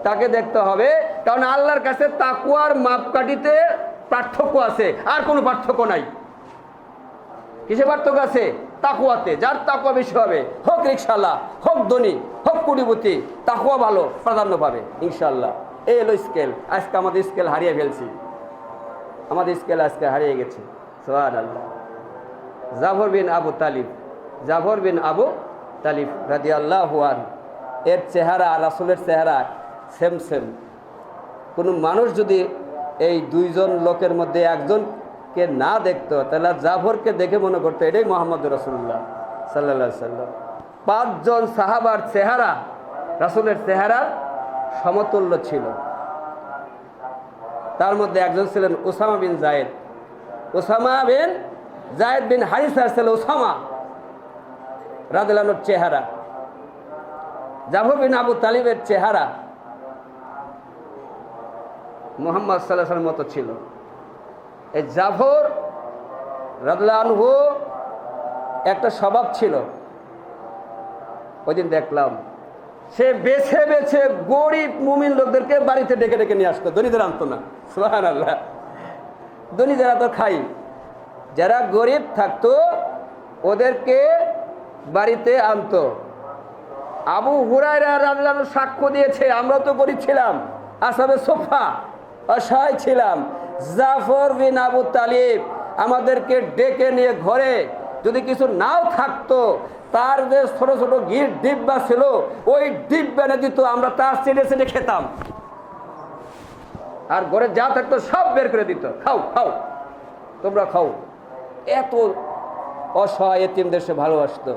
[SPEAKER 1] তাকে দেখতে হবে, কারণ আল্লাহর কাছে তাকওয়ার মাপকাঠিতে পার্থক্য আছে, আর কোনো পার্থক্য নাই। কিসে পার্থক্য আছে? তাকওয়াতে। যার তাকওয়া বেশি হবে, হোক রিকশাওয়ালা, হোক ধনী, হোক কোটিপতি, তাকওয়া ভালো প্রাধান্য পাবে ইনশাআল্লাহ। এই হলো স্কেল। আজকে আমাদের স্কেল হারিয়ে ফেলছি, আমাদের স্কেল আজকে হারিয়ে গেছে। সুবহানাল্লাহ। জাফর বিন আবু তালিব রাদিয়াল্লাহু আনহু, এর চেহারা রাসূলের চেহারা সেম সেম। কোনো মানুষ যদি এই দুইজন লোকের মধ্যে একজনকে না দেখতো, তাহলে জাফরকে দেখে মনে করতো এটাই মুহাম্মদ রাসূলুল্লাহ সাল্লাল্লাহু আলাইহি সাল্লাম। 5 জন সাহাবার চেহারা রাসূলের চেহারার সমতুল্য ছিল। তার মধ্যে একজন ছিলেন উসামা বিন জায়েদ বিন হারিসা ছিল উসামা রাদিয়াল্লাহু আনহুর চেহারা। জাফর বিন আবু তালিবের চেহারা মুহাম্মদ সাল্লাল্লাহু আলাইহি ওয়াসাল্লামের মতো ছিল। এই জাফর রাদিয়াল্লাহু আনহু একটা স্বভাব ছিল, ওই দিন দেখলাম, সে বেছে বেছে গরিব মুমিন লোকদেরকে বাড়িতে ডেকে ডেকে নিয়ে আসতো, ধনীদের আনতো না। সুবহানাল্লাহ। ধনী যারা তো খাই, যারা গরিব থাকতো ওদেরকে বাড়িতে আনতো। আবু হুরায়রা রাদিয়াল্লাহু আনহু সাক্ষ্য দিয়েছে, আমরা তো গরিব ছিলাম, আসহাবে সুফফা, অসহায় ছিলাম। জাফর বিন আবু তালিব আমাদেরকে ডেকে নিয়ে ঘরে যদি কিছু নাও থাকতো, তার যে ছোট ছোট ঘির ডিব্বা ছিল, ওই ডিব্বা এনে দিত, আমরা তার চেটে চেটে খেতাম। আর ঘরে যা থাকতো সব বের করে দিত, খাও খাও, তোমরা খাও। এত অসহায় এতিমদের সে ভালোবাসত।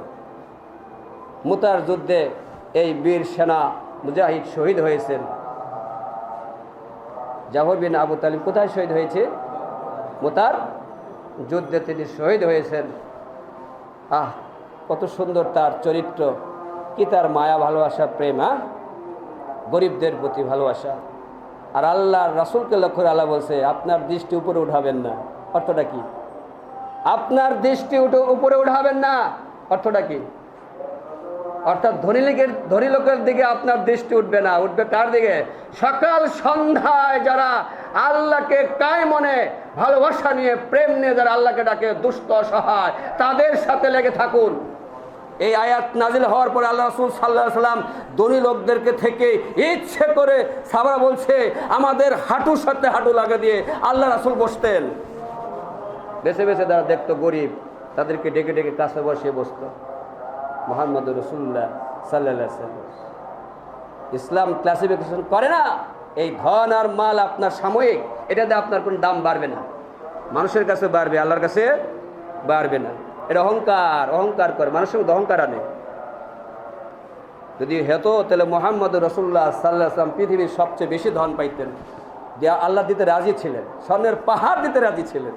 [SPEAKER 1] মুতার যুদ্ধে এই বীর সেনা মুজাহিদ শহীদ হয়েছেন। জাফর বিন আবু তালিব কোথায় শহীদ হয়েছে? মুতার যুদ্ধে তিনি শহীদ হয়েছেন। আহ, কত সুন্দর তার চরিত্র, কি তার মায়া, ভালোবাসা, প্রেম, গরিবদের প্রতি ভালোবাসা। আর আল্লাহর রাসূলকে লক্ষ্য করে আল্লাহ বলছে, আপনার দৃষ্টি উপরে উঠাবেন না। অর্থটা কি? আপনার দৃষ্টি উপরে উঠাবেন না, অর্থটা কি? অর্থাৎ ধনী লোকের দিকে আপনার দৃষ্টি উঠবে না, উঠবে কার দিকে? সকাল সন্ধ্যায় যারা আল্লাহকে কায় মনে ভালোবাসা নিয়ে, প্রেম নিয়ে যারা আল্লাহকে ডাকে, দুস্থ অসহায়, তাদের সাথে লেগে থাকুন। এই আয়াত নাজিল হওয়ার পরে আল্লাহ রাসূল সাল্লাল্লাহু আলাইহি ওয়াসাল্লাম ধনী লোকদেরকে থেকে ইচ্ছে করে, সাহাবারা বলছে, আমাদের হাঁটুর সাথে হাঁটু লাগা দিয়ে আল্লাহ রাসূল বসতেন। বেছে বেছে যারা দেখতো গরিব, তাদেরকে ডেকে ডেকে কাছে বসিয়ে বসতো। মুহাম্মদ রাসূলুল্লাহ সাল্লাল্লাহু আলাইহি ওয়াসাল্লাম ইসলাম ক্লাসিফিকেশন করে না, এই ধন আর মাল আপনার সাময়িক, এটাতে আপনার কোনো দাম বাড়বে না, মানুষের কাছে বাড়বে, আল্লাহর কাছে বাড়বে না। এটা অহংকার, অহংকার করে মানুষের মধ্যে অহংকার আনে। যদি হেতো তাহলে মোহাম্মদ রাসূলুল্লাহ সাল্লাল্লাহু আলাইহি ওয়াসাল্লাম পৃথিবীর সবচেয়ে বেশি ধন পাইতেন, যে আল্লাহ দিতে রাজি ছিলেন, স্বর্ণের পাহাড় দিতে রাজি ছিলেন।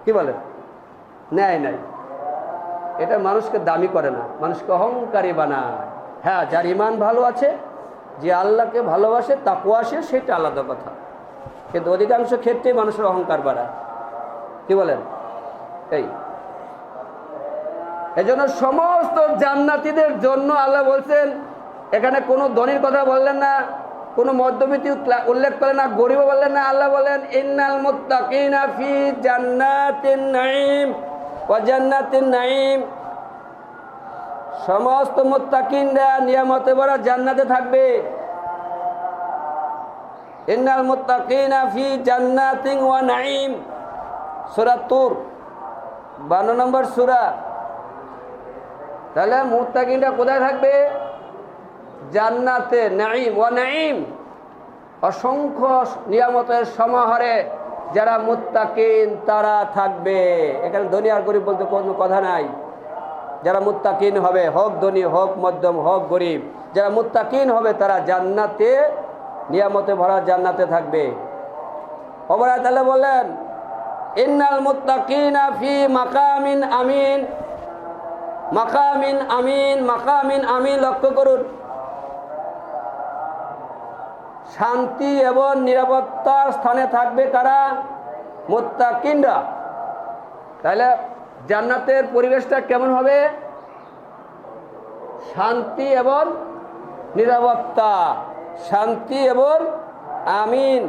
[SPEAKER 1] কি বলেন? নেয় নাই। এটা মানুষকে দামি করে না, মানুষকে অহংকারী বানায়। হ্যাঁ, যার ইমান ভালো আছে, যে আল্লাহকে ভালোবাসে, তাকওয়া আসে, সেটা আলাদা কথা। কিন্তু অধিকাংশ ক্ষেত্রে মানুষের অহংকার বাড়ায়। কি বলেন? এজন্য সমস্ত জান্নাতীদের জন্য আল্লাহ বলছেন, এখানে কোনো ধনীর কথা বললেন না, কোনো মধ্যবিত্ত উল্লেখ করলেন না, গরিব বললেন না। আল্লাহ বলেন ইন্নাল মুত্তাকিনা ফি জান্নাতিন নাঈম ওয়া জান্নাতিন নাঈম, সমস্ত মুত্তাকিনরা নিয়ামতে ভরা জান্নাতে থাকবে। ইন্নাল মুত্তাকিনা ফি জান্নাতিন ওয়া নাঈম, সূরা তুর 52 নম্বর সূরা। তাহলে মুত্তাকিনরা কোথায় থাকবে? জান্নাতে নাঈম ওয়া নাঈম, অসংখ্য নিয়ামতের সমাহারে যারা মুত্তাকিন তারা থাকবে। এখানে ধনী আর গরিব বলতে কোনো কথা নাই। যারা মুত্তাকিন হবে, হোক ধনী হোক মধ্যম হোক গরিব, যারা মুত্তাকিন হবে তারা জান্নাতে, নিয়ামতে ভরা জান্নাতে থাকবে। ওপরে তাহলে বললেন ইন্নাল মুত্তাকিনা ফি মাকামিন আমিন, মাকামিন আমিন, মাকামিন আমিন। লক্ষ্য করুন, শান্তি এবং নিরাপত্তার স্থানে থাকবে কারা? মুত্তাকিনরা। তাহলে জান্নাতের পরিবেশটা কেমন হবে? শান্তি এবং নিরাপত্তা, শান্তি এবং আমিন।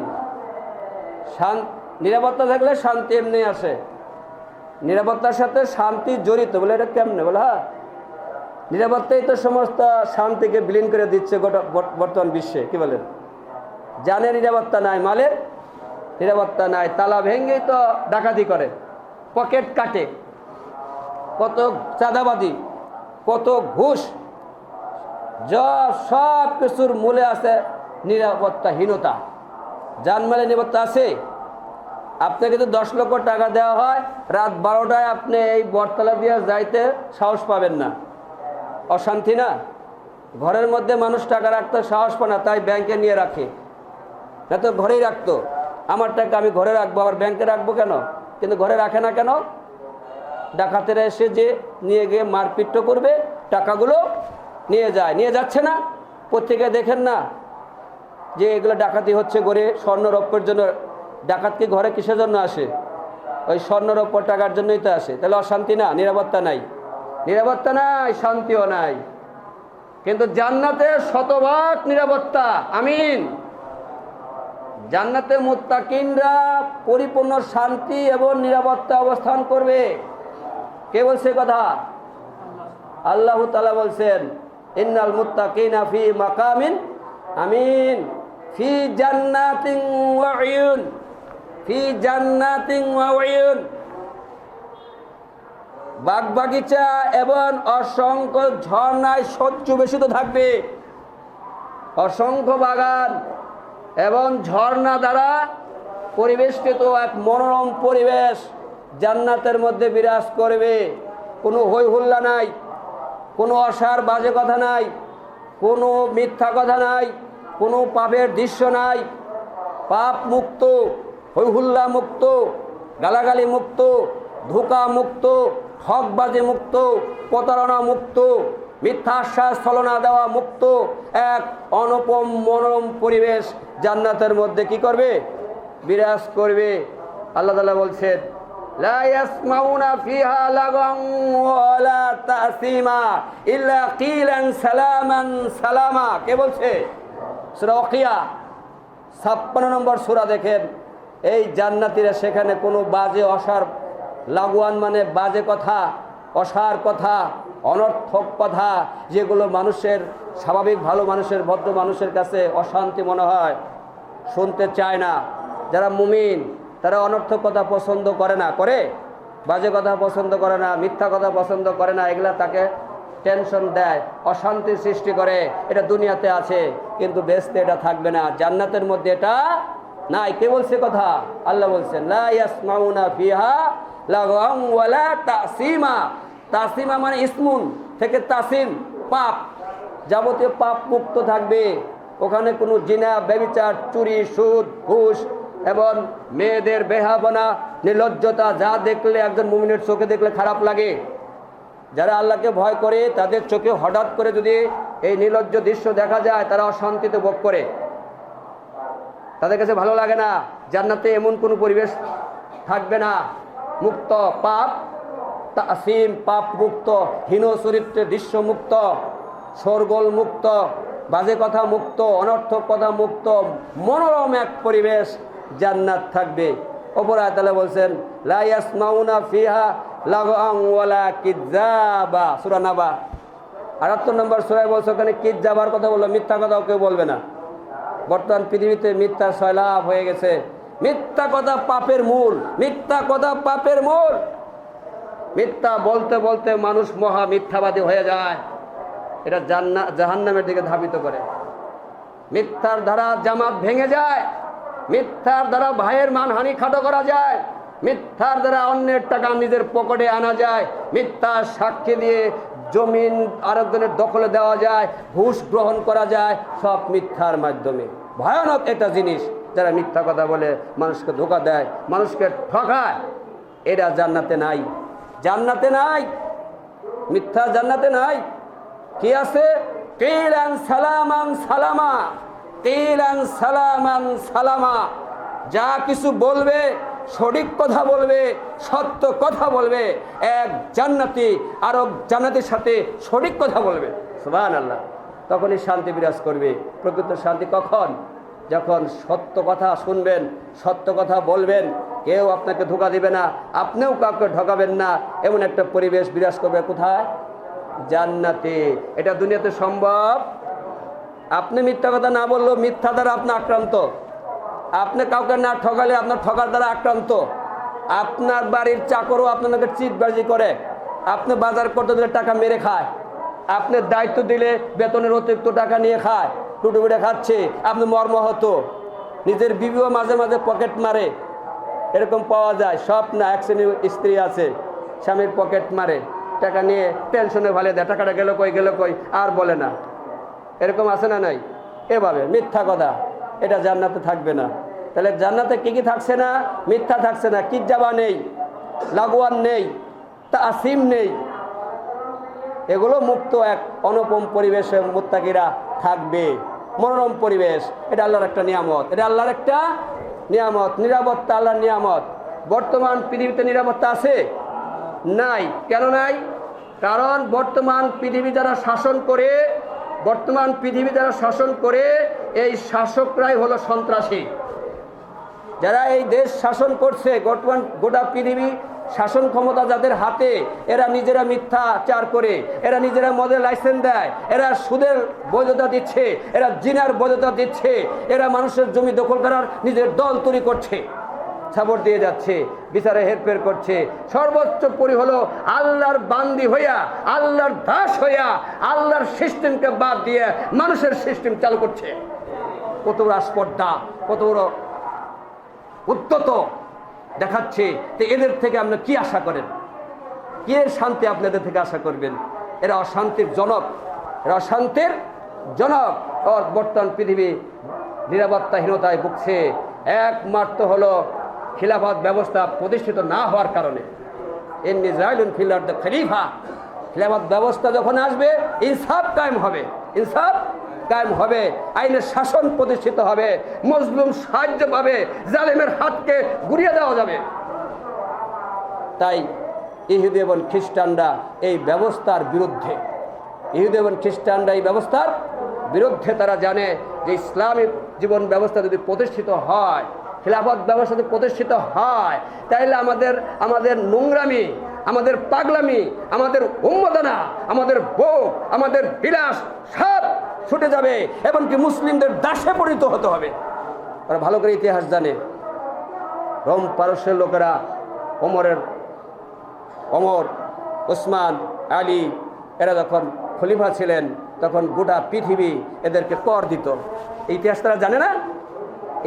[SPEAKER 1] নিরাপত্তা থাকলে শান্তি এমনি আসে, নিরাপত্তার সাথে শান্তি জড়িত। বলে এটা কেমনে? বলে হ্যাঁ, নিরাপত্তাই তো সমস্ত শান্তিকে বিলীন করে দিচ্ছে বর্তমান বিশ্বে। কি বলেন? জানের নিরাপত্তা নাই, মালের নিরাপত্তা নাই, তালা ভেঙেই তো ডাকাতি করে, পকেট কাটে, কত চাঁদাবাদি, কত ঘুষ, সব কিছুর মূলে আছে নিরাপত্তাহীনতা। জানমালের নিরাপত্তা আছে? আপনাকে যদি 10 লক্ষ টাকা দেওয়া হয়, রাত 12টায় আপনি এই বটতলা দিয়ে যাইতে সাহস পাবেন না। অশান্তি না? ঘরের মধ্যে মানুষ টাকা রাখতে সাহস পায় না, তাই ব্যাংকে নিয়ে রাখে। না তো ঘরেই রাখতো, আমার টাকা আমি ঘরে রাখবো, আবার ব্যাংকে রাখবো কেন? কিন্তু ঘরে রাখে না কেন? ডাকাতেরা এসে যে নিয়ে গিয়ে মারপিট করবে, টাকাগুলো নিয়ে যায়। নিয়ে যাচ্ছে না? পত্রিকায় দেখেন না যে এগুলো ডাকাতি হচ্ছে ঘরে, স্বর্ণরৌপ্যের জন্য। ডাকাত কি ঘরে কিসের জন্য আসে? ওই স্বর্ণরৌপ্য টাকার জন্যই তো আসে। তাহলে অশান্তি না? নিরাপত্তা নাই, নিরাপত্তা নাই, শান্তিও নাই। কিন্তু জান্নাতে শতভাগ নিরাপত্তা। আমিন। জান্নাতে মুত্তাকিনরা পরিপূর্ণ শান্তি এবং নিরাপত্তা অবস্থান করবে। কে বলছে কথা? আল্লাহ তাআলা বলছেন ইন্নাল মুত্তাকিনা ফি মাকামিন আমিন, ফি জান্নাতিন ওয়া উয়ুন, ফি জান্নাতিন ওয়া উয়ুন। বাগবাগিচা এবং অসংখ্য ঝর্ণায় সজ্জিত থাকবে। অসংখ্য বাগান এবং ঝর্ণা দ্বারা পরিবেষ্টিত এক মনোরম পরিবেশ জান্নাতের মধ্যে বিরাজ করবে। কোনো হই হুল্লা নাই, কোনো অসার বাজে কথা নাই, কোনো মিথ্যা কথা নাই, কোনো পাপের দৃশ্য নাই। পাপ মুক্ত, হই হুল্লা মুক্ত, গালাগালি মুক্ত, ধোঁকা মুক্ত, হকবাজি মুক্ত, প্রতারণা মুক্ত, মিথ্যা আশ্বাস ছলনা দেওয়া মুক্ত এক অনুপম মনোরম পরিবেশ জান্নাতের মধ্যে কি করবে? বিরাজ করবে। আল্লাহ তাআলা বলছেন লা ইয়াসমাউনা ফিহা লাগান ওয়ালা তাসিমা ইল্লা কিলান সালামান সালামা। কে বলছে? সূরা ওয়াকিয়া 56 নম্বর সূরা। দেখেন, এই জান্নাতীরা সেখানে কোনো বাজে অসার, লাগওয়ান মানে বাজে কথা, অসার কথা, অনর্থক কথা, যেগুলো মানুষের স্বাভাবিক ভালো মানুষের, ভদ্র মানুষের কাছে অশান্তি মনে হয়, শুনতে চায় না। যারা মুমিন তারা অনর্থক কথা পছন্দ করে না, করে বাজে কথা পছন্দ করে না, মিথ্যা কথা পছন্দ করে না, এগুলা তাকে টেনশন দেয়, অশান্তি সৃষ্টি করে, এটা দুনিয়াতে আছে, কিন্তু বেহেশতে এটা থাকবে না, জান্নাতের মধ্যে এটা নাই। কে বলছে কথা? আল্লাহ বলছেন, লা ইয়াসমাউনা ফিহা লাগওয়ান ওয়ালা তাসিমা। তাসিমা মানে ইসমুন থেকে তাসিম, পাপ, যাবতীয় পাপ মুক্ত থাকবে। ওখানে কোনো জিনা, ব্যভিচার, চুরি, সুদ, ঘুষ এবং মেয়েদের বেহাবনা, নির্লজ্জতা, যা দেখলে একজন মুমিনের চোখে দেখলে খারাপ লাগে। যারা আল্লাহকে ভয় করে তাদের চোখে হঠাৎ করে যদি এই নির্লজ্জ দৃশ্য দেখা যায়, তারা অশান্তিতে ভোগ করে, তাদের কাছে ভালো লাগে না। জান্নাতে এমন কোনো পরিবেশ থাকবে না, মুক্ত, পাপ তাসিম, পাপ মুক্ত, হীন চরিত্রের দৃশ্য মুক্ত, শোরগোল মুক্ত, বাজে কথা মুক্ত, অনর্থক কথা মুক্ত, মনোরম এক পরিবেশ জান্নাত থাকবে। ওপর আয়াতে বলছেন, লা ইয়াসমাউনা ফিহা লাগওয়ান ওয়ালা কিযাবা, সূরা নাবা 78 নম্বর সূরায় বলছে, ওখানে কিযাবার কথা বললো, মিথ্যা কথাও কেউ বলবে না। বর্তমান পৃথিবীতে মিথ্যা সয়লাভ হয়ে গেছে। মিথ্যা কথা পাপের মূল, মিথ্যা কথা পাপের মূল। মিথ্যা বলতে বলতে মানুষ মহা মিথ্যাবাদী হয়ে যায়, এটা জাহান্নামের দিকে ধাবিত করে। মিথ্যার দ্বারা জামাত ভেঙে যায়, মিথ্যার দ্বারা ভাইয়ের মানহানি খাটো করা যায়, মিথ্যার দ্বারা অন্যের টাকা নিজের পকেটে আনা যায়, মিথ্যা সাক্ষী দিয়ে জমিন আরেকজনের দখলে দেওয়া যায়, ঘুষ গ্রহণ করা যায়, সব মিথ্যার মাধ্যমে। ভয়ানক একটা জিনিস, যারা মিথ্যা কথা বলে মানুষকে ধোঁকা দেয়, মানুষকে ঠকায়, এরা জান্নাতে নাই, জান্নাতে নাই, মিথ্যা জান্নাতে নাই। কি আছে? কিলান সালামান সালামা, কিলান সালামান সালামা, যা কিছু বলবে সঠিক কথা বলবে, সত্য কথা বলবে। এক জান্নাতি আরো জান্নাতের সাথে সঠিক কথা বলবে, সুবহানাল্লাহ, তখনই শান্তি বিরাজ করবে। প্রকৃত শান্তি কখন? যখন সত্য কথা শুনবেন, সত্য কথা বলবেন, কেউ আপনাকে ধোঁকা দিবে না, আপনিও কাউকে ঠকাবেন না, এমন একটা পরিবেশ বিরাজ করবে। কোথায়? জান্নাতে। এটা দুনিয়াতে সম্ভব? আপনি মিথ্যা কথা না বললেও মিথ্যা দ্বারা আপনি আক্রান্ত, আপনি কাউকে না ঠকালে আপনার ঠকার দ্বারা আক্রান্ত, আপনার বাড়ির চাকরও আপনাকে চিটবাজি করে, আপনি বাজার করতে দিলে টাকা মেরে খায়, আপনি দায়িত্ব দিলে বেতনের অতিরিক্ত টাকা নিয়ে খায়, টুটুবিটে খাচ্ছে, আপনি মর্মাহত। নিজের বিবিও মাঝে মাঝে পকেট মারে, এরকম পাওয়া যায়। সব না, এক শ্রেণীর স্ত্রী আছে স্বামীর পকেট মারে, টাকা নিয়ে টেনশনে ভালে দেয়, টাকাটা গেল কই গেল কই আর বলে না, এরকম আছে না নাই? এভাবে মিথ্যা কথা, এটা জান্নাতে থাকবে না। তাহলে জান্নাতে কি কি থাকছে না? মিথ্যা থাকছে না, কিজাবা নেই, লাগওয়ান নেই, তাসিম নেই, এগুলো মুক্ত এক অনুপম পরিবেশে মুত্তাকিরা থাকবে, মনোরম পরিবেশ। এটা আল্লাহর একটা নিয়ামত, এটা আল্লাহর একটা নিয়ামত। নিরাপত্তা আল্লাহর নিয়ামত। বর্তমান পৃথিবীতে নিরাপত্তা আছে? নাই। কেন নাই? কারণ বর্তমান পৃথিবী যারা শাসন করে, বর্তমান পৃথিবী যারা শাসন করে, এই শাসকরাই হলো সন্ত্রাসী। যারা এই দেশ শাসন করছে, গোটা পৃথিবী শাসন ক্ষমতা যাদের হাতে, এরা নিজেরা মিথ্যাচার করে, এরা নিজেরা মদের লাইসেন্স দেয়, এরা সুদের বৈধতা দিচ্ছে, এরা জিনার বৈধতা দিচ্ছে, এরা মানুষের জমি দখল করার নিজের দল তৈরি করছে, সাপোর্ট দিয়ে যাচ্ছে, বিচারে হেরফের করছে। সর্বোচ্চ পরি হলো আল্লাহর বান্দি হইয়া, আল্লাহর দাস হইয়া, আল্লাহর সিস্টেমকে বাদ দিয়ে মানুষের সিস্টেম চালু করছে। কত বড় আস্পর্ধা, কত বড় উদ্যত দেখাচ্ছে। তো এদের থেকে আপনি কি আশা করেন? কি শান্তি আপনাদের থেকে আশা করবেন? এরা অশান্তির জনক, এরা অশান্তির জনক। বর্তমান পৃথিবী নিরাপত্তাহীনতায় ভুগছে, একমাত্র হলো খিলাফত ব্যবস্থা প্রতিষ্ঠিত না হওয়ার কারণে। ইন্নী জাইলুন ফিল আরদি খলিফা, খিলাফত ব্যবস্থা যখন আসবে ইনসাফ কায়েম হবে, ইনসাফ কায়েম হবে, আইনের শাসন প্রতিষ্ঠিত হবে, মজলুম সাহায্য পাবে, জালেমের হাতকে গুড়িয়ে দেওয়া যাবে। তাই ইহুদি এবং খ্রিস্টানরা এই ব্যবস্থার বিরুদ্ধে, ইহুদি এবং খ্রিস্টানরা এই ব্যবস্থার বিরুদ্ধে। তারা জানে যে ইসলামিক জীবন ব্যবস্থা যদি প্রতিষ্ঠিত হয়, খিলাফত ব্যবস্থা যদি প্রতিষ্ঠিত হয়, তাইলে আমাদের নোংরামি, আমাদের পাগলামি, আমাদের উন্মাদনা, আমাদের ভোগ, আমাদের বিলাস সব ছুটে যাবে, এমনকি মুসলিমদের দাসে পরিণত হতে হবে। ওরা ভালো করে ইতিহাস জানে। রোম পারস্যের লোকেরা অমর, ওসমান, আলী, এরা যখন খলিফা ছিলেন তখন গোটা পৃথিবী এদেরকে কর দিত। ইতিহাস তারা জানে না,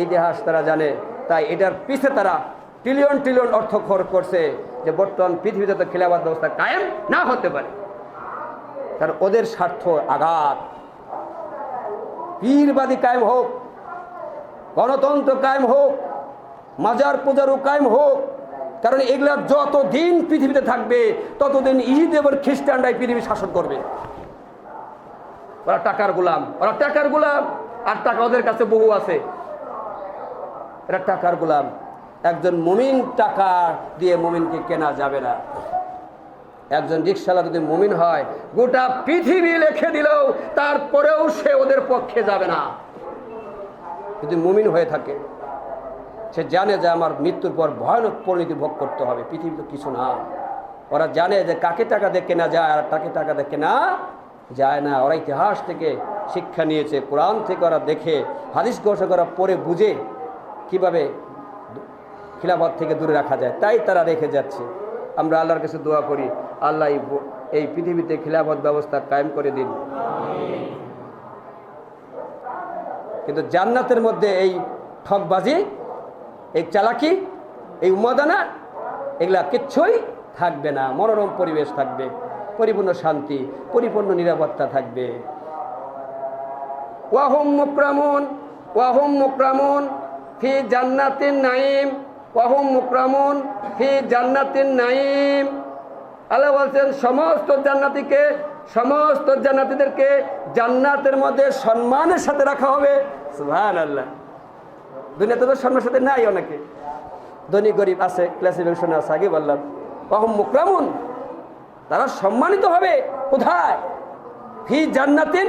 [SPEAKER 1] ইতিহাস তারা জানে। তাই এটার পিছে তারা ট্রিলিয়ন ট্রিলিয়ন অর্থ খরচ করছে যে বর্তমান পৃথিবীতে তো খিলাফত ব্যবস্থা কায়েম না হতে পারে, কারণ ওদের স্বার্থ আঘাত। পীরবাদী কায়েম হোক, গণতন্ত্র কায়েম হোক, মাজার পূজারও কায়েম হোক, কারণ এগুলা যতদিন পৃথিবীতে থাকবে ততদিন ইহুদি এবং খ্রিস্টানরাই পৃথিবী শাসন করবে। ওরা টাকার গোলাম, ওরা টাকার গোলাম, আর টাকা ওদের কাছে বহু আছে। এরা টাকার গোলাম। একজন মুমিন টাকা দিয়ে মুমিনকে কেনা যাবে না। একজন রিকশাওয়ালা যদি মুমিন হয়, গোটা পৃথিবী লিখে দিলেও তারপরেও সে ওদের পক্ষে যাবে না। যদি মুমিন হয়ে থাকে, সে জানে যে আমার মৃত্যুর পর ভয়ানক পরিণতি ভোগ করতে হবে, পৃথিবী তো কিছু না। ওরা জানে যে কাকে টাকা দিয়ে কেনা যায় আর কাকে টাকা দিয়ে কেনা যায় না। ওরা ইতিহাস থেকে শিক্ষা নিয়েছে, কোরআন থেকে ওরা দেখে, হাদিস গবেষণা করা পড়ে বুঝে কিভাবে খিলাফত থেকে দূরে রাখা যায়, তাই তারা রেখে যাচ্ছে। আমরা আল্লাহর কাছে দোয়া করি, আল্লাহ এই পৃথিবীতে খিলাফত ব্যবস্থা কায়েম করে দিন। কিন্তু জান্নাতের মধ্যে এই ঠকবাজি, এই চালাকি, এই উন্মাদনা, এগুলা কিচ্ছুই থাকবে না। মনোরম পরিবেশ থাকবে, পরিপূর্ণ শান্তি, পরিপূর্ণ নিরাপত্তা থাকবে। ওয়াহুম মুকরামুন, ওয়াহুম মুকরামুন ফি জান্নাতিন নাঈম, ওয়াহুম মুকরামুন ফি জান্নাতিন নাঈম। আল্লাহ বলছেন সমস্ত জান্নাতীকে, সমস্ত জান্নাতীদেরকে জান্নাতের মধ্যে সম্মানের সাথে রাখা হবে। সুবহানাল্লাহ। দুনিয়াতে তো সম্মানের সাথে নাই, অনেকে ধনী গরিব আছে, ক্লাসিফিকেশন আছে, আগে বললাম। ওয়াহুম মুকরামুন, তারা সম্মানিত হবে। কোথায়? ফি জান্নাতিন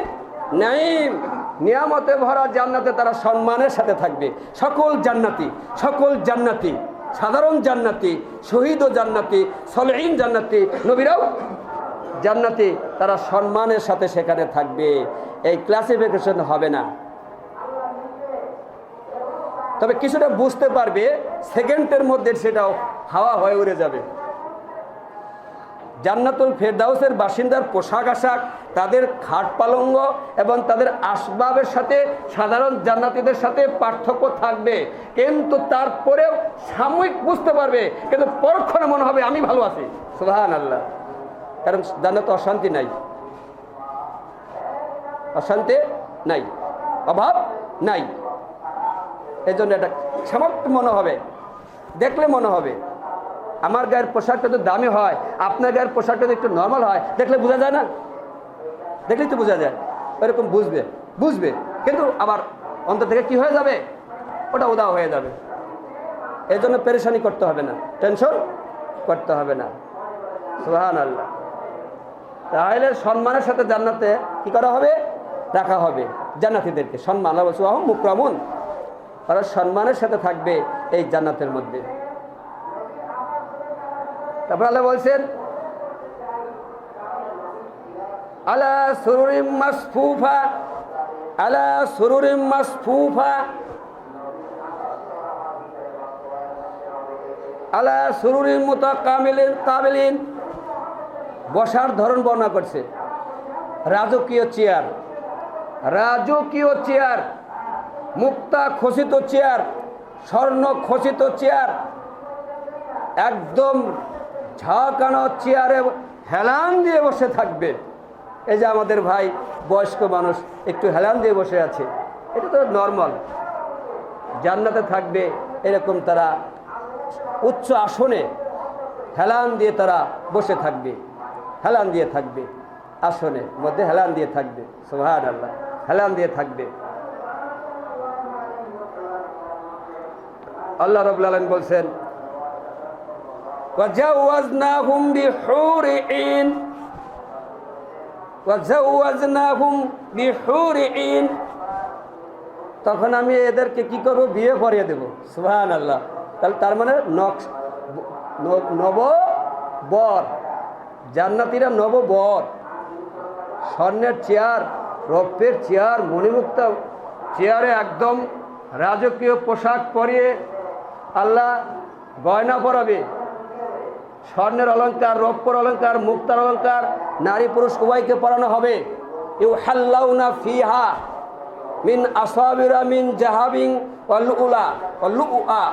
[SPEAKER 1] নাঈম, নিয়ামতে ভরা জান্নাতে তারা সম্মানের সাথে থাকবে। সকল জান্নাতি, সকল জান্নাতি, সাধারণ জান্নাতি, শহীদ ও জান্নাতি, সলেহীন জান্নাতি, নবীরাও জান্নাতি, তারা সম্মানের সাথে সেখানে থাকবে। এই ক্লাসিফিকেশন হবে না। তবে কিছুটা বুঝতে পারবে, সেকেন্ডের মধ্যে সেটাও হাওয়া হয়ে উড়ে যাবে। জান্নাতুল ফেরদাউসের বাসিন্দার পোশাক আশাক, তাদের খাট পালঙ্গ এবং তাদের আসবাবের সাথে সাধারণ জান্নাতীদের সাথে পার্থক্য থাকবে, কিন্তু তারপরেও সাময়িক বুঝতে পারবে, কিন্তু পরক্ষণে মনে হবে আমি ভালো আছি। সুবহানাল্লাহ। কারণ জান্নাতে অশান্তি নাই, অশান্তি নাই, অভাব নাই। এই জন্য এটা সামর্থ্য মনে হবে, দেখলে মনে হবে। আমার গায়ের পোশাকটা তো দামি হয়, আপনার গায়ের পোশাকটা তো একটু নর্মাল হয়, দেখলে বোঝা যায় না? দেখলেই তো বোঝা যায়। এরকম বুঝবে, বুঝবে, কিন্তু আবার অন্তর থেকে কি হয়ে যাবে? ওটা উদাও হয়ে যাবে। এই জন্য পেরেশানি করতে হবে না, টেনশন করতে হবে না। সুবহানাল্লাহ। তাহলে সম্মানের সাথে জান্নাতে কি করা হবে? রাখা হবে জান্নাতীদেরকে সম্মান। আল্লাহ বলছে ওয়াহুম মুকরামুন, তারা সম্মানের সাথে থাকবে এই জান্নাতের মধ্যে। তারপর আল্লাহ বলছেন আলা সুরুরিম মাসফুফা, আলা সুরুরিম মাসফুফা, আলা সুরুরিম মুতাকামিলিন কাবিলিন। বসার ধরন বর্ণনা করছে। রাজকীয় চেয়ার, রাজকীয় চেয়ার, মুক্তা খচিত চেয়ার, স্বর্ণ খচিত চেয়ার, একদম ঝাঁকানো চেয়ারে হেলান দিয়ে বসে থাকবে। এই যে আমাদের ভাই বয়স্ক মানুষ একটু হেলান দিয়ে বসে আছে, এটা তো নর্মাল। জান্নাতে থাকবে এরকম তারা উচ্চ আসনে হেলান দিয়ে তারা বসে থাকবে, হেলান দিয়ে থাকবে, আসনের মধ্যে হেলান দিয়ে থাকবে। সুবহানাল্লাহ। হেলান দিয়ে থাকবে। আল্লাহ রাব্বুল আলামিন বলছেন ওয়াজাওয়াজনাহুম বিহুরিন, ওয়াজাওয়াজনাহুম বিহুরিন। তখন আমি এদেরকে কি করব? বিয়ে করিয়ে দেব। সুবহানাল্লাহ। তাহলে তার মানে নব বর, জান্নাতীরা নব বর। স্বর্ণের চেয়ার, রৌপ্যের চেয়ার, মণিমুক্তা চেয়ারে একদম রাজকীয় পোশাক পরিয়ে আল্লাহ গয়না পরাবে, স্বর্ণের অলঙ্কার, রৌপ্যর অলঙ্কার, মুক্তার অলঙ্কার নারী পুরুষ উভয়কে পরানো হবে। ইউহাল্লাউনা ফিহা মিন আসাবিরা মিন জাহাবিন ওয়া লুউলা ওয়া লুউআ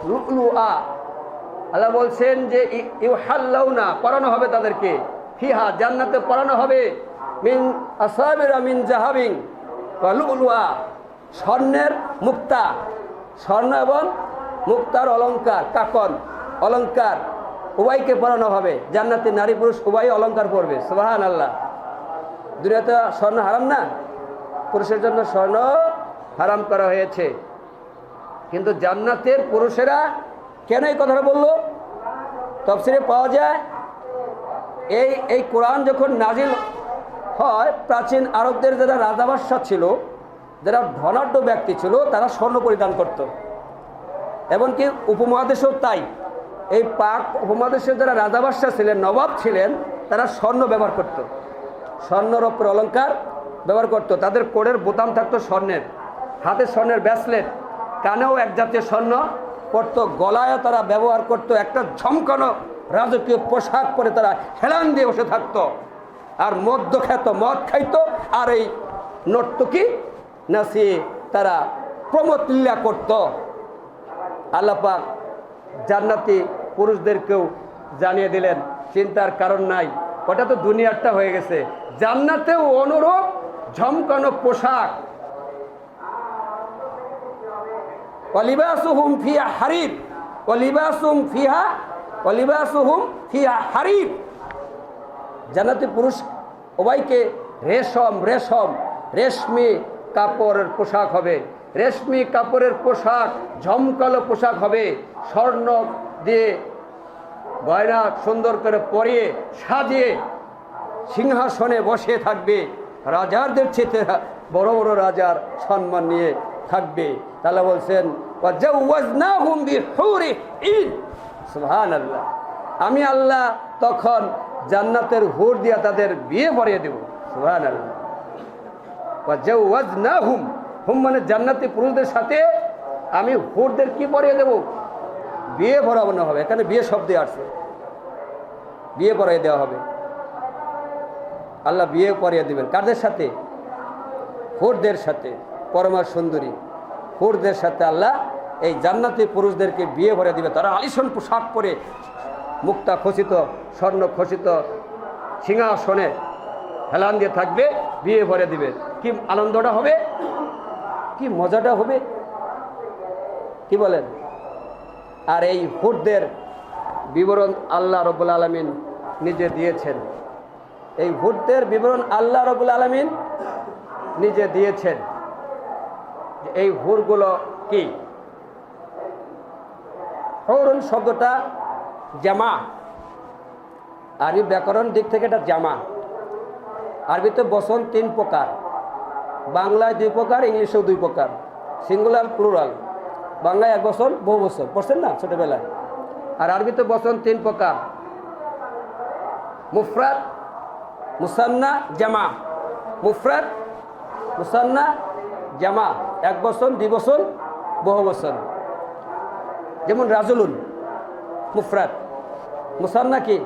[SPEAKER 1] লুউলুআ। আল্লাহ বলছেন যে ইউহাল্লাউনা পরানো হবে তাদেরকে, ফিহা জান্নাতে পরানো হবে, মিন আসাবিরা মিন জাহাবিন ওয়া লুউলুআ স্বর্ণের মুক্তা, স্বর্ণ এবং মুক্তার অলঙ্কার, কাকন অলঙ্কার উভয়কে পরানো হবে। জান্নাতে নারী পুরুষ উভয় অলঙ্কার পরবে। সুবহানাল্লাহ। দুনিয়াতে স্বর্ণ হারাম না, পুরুষের জন্য স্বর্ণ হারাম করা হয়েছে, কিন্তু জান্নাতের পুরুষেরা কেন এই কথাটা বললো? তাফসীরে পাওয়া যায় এই কোরআন যখন নাজিল হয়, প্রাচীন আরবদের যারা রাজাবাদশাহ ছিল, যারা ধনাঢ্য ব্যক্তি ছিল, তারা স্বর্ণ পরিধান করত। এমনকি উপমহাদেশেও তাই। এই পাক উপমহাদেশের যারা রাজাবাদশাহ ছিলেন, নবাব ছিলেন, তারা স্বর্ণ ব্যবহার করত, স্বর্ণ রৌপ্যের অলঙ্কার ব্যবহার করত। তাদের কোটের বোতাম থাকতো স্বর্ণের, হাতে স্বর্ণের ব্রেসলেট, কানেও এক জাতীয় স্বর্ণ পরতো, গলায়ও তারা ব্যবহার করত একটা ঝমকানো রাজকীয় পোশাক পরে তারা হেলান দিয়ে বসে থাকতো, আর মদ্য খেত, মদ খাইতো, আর এই নর্তকী নাচিয়ে তারা প্রমোদ লীলা করত। আল্লাহ পাক জান্নাতি পুরুষদেরকেও জানিয়ে দিলেন, চিন্তার কারণ নাই, ওটা তো দুনিয়ারটা হয়ে গেছে, জান্নাতেও অনুরূপ ঝমকানো পোশাক। ওয়ালিবাসুহুম ফিহা হারির ওয়ালিবাসুহুম ফিহা হারির। জান্নাতি পুরুষ উভয়কে রেশমি কাপড়ের পোশাক হবে, রেশমি কাপড়ের পোশাক, ঝমকালো পোশাক হবে, স্বর্ণ দিয়ে গয়না সুন্দর করে পরিয়ে সাজিয়ে সিংহাসনে বসে থাকবে, রাজাদের চেয়ে বড় বড় রাজার সম্মান নিয়ে থাকবে। তাহলে বলছেন ওয়াজাওয়াজনাহুম বিহুরিন ঈন। সুবহানাল্লাহ। আমি আল্লাহ তখন জান্নাতের হুর দিয়া তাদের বিয়ে পরিয়ে দেব। সুবহানাল্লাহ। ওয়াজাওয়াজনাহুম, হুম মানে জান্নাতি পুরুষদের সাথে আমি হুরদের কি পরিয়ে দেব? বিয়ে পরানো হবে। এখানে বিয়ে শব্দে আসছে, বিয়ে পরিয়ে দেওয়া হবে। আল্লাহ বিয়ে পরিয়ে দেবেন কাদের সাথে? হুরদের সাথে, পরমা সুন্দরী হুরদের সাথে আল্লাহ এই জান্নাতি পুরুষদেরকে বিয়ে ভরে দিবে। তারা আলিশান পোশাক পরে, মুক্তা খচিত, স্বর্ণ খচিত সিংহাসনে হেলান দিয়ে থাকবে, বিয়ে ভরে দিবে। কি আনন্দটা হবে, কি মজাটা হবে, কি বলেন? আর এই হুরদের বিবরণ আল্লাহ রাব্বুল আলামিন নিজে দিয়েছেন। এই হুরদের বিবরণ আল্লাহ রাব্বুল আলামিন নিজে দিয়েছেন। এই হুরগুলো কি? হুরুন শব্দটা জামা, আরবি ব্যাকরণ দিক থেকে এটা জামা। আরবিতে বচন 3 প্রকার, বাংলায় 2 প্রকার, ইংলিশেও 2 প্রকার, সিঙ্গুলার প্লুরাল। বাংলায় এক বচন, বহু বচন পড়ছেন না ছোটবেলায়। আর আরবিতে বচন 3 প্রকার, মুফরাদ, মুসান্না, জামা। মুফরাদ, মুসান্না, জামা, এক বচন, 2 বচন, বহু বচন। যেমন রাজুলুন মুফরাদ, মুসান্না কি?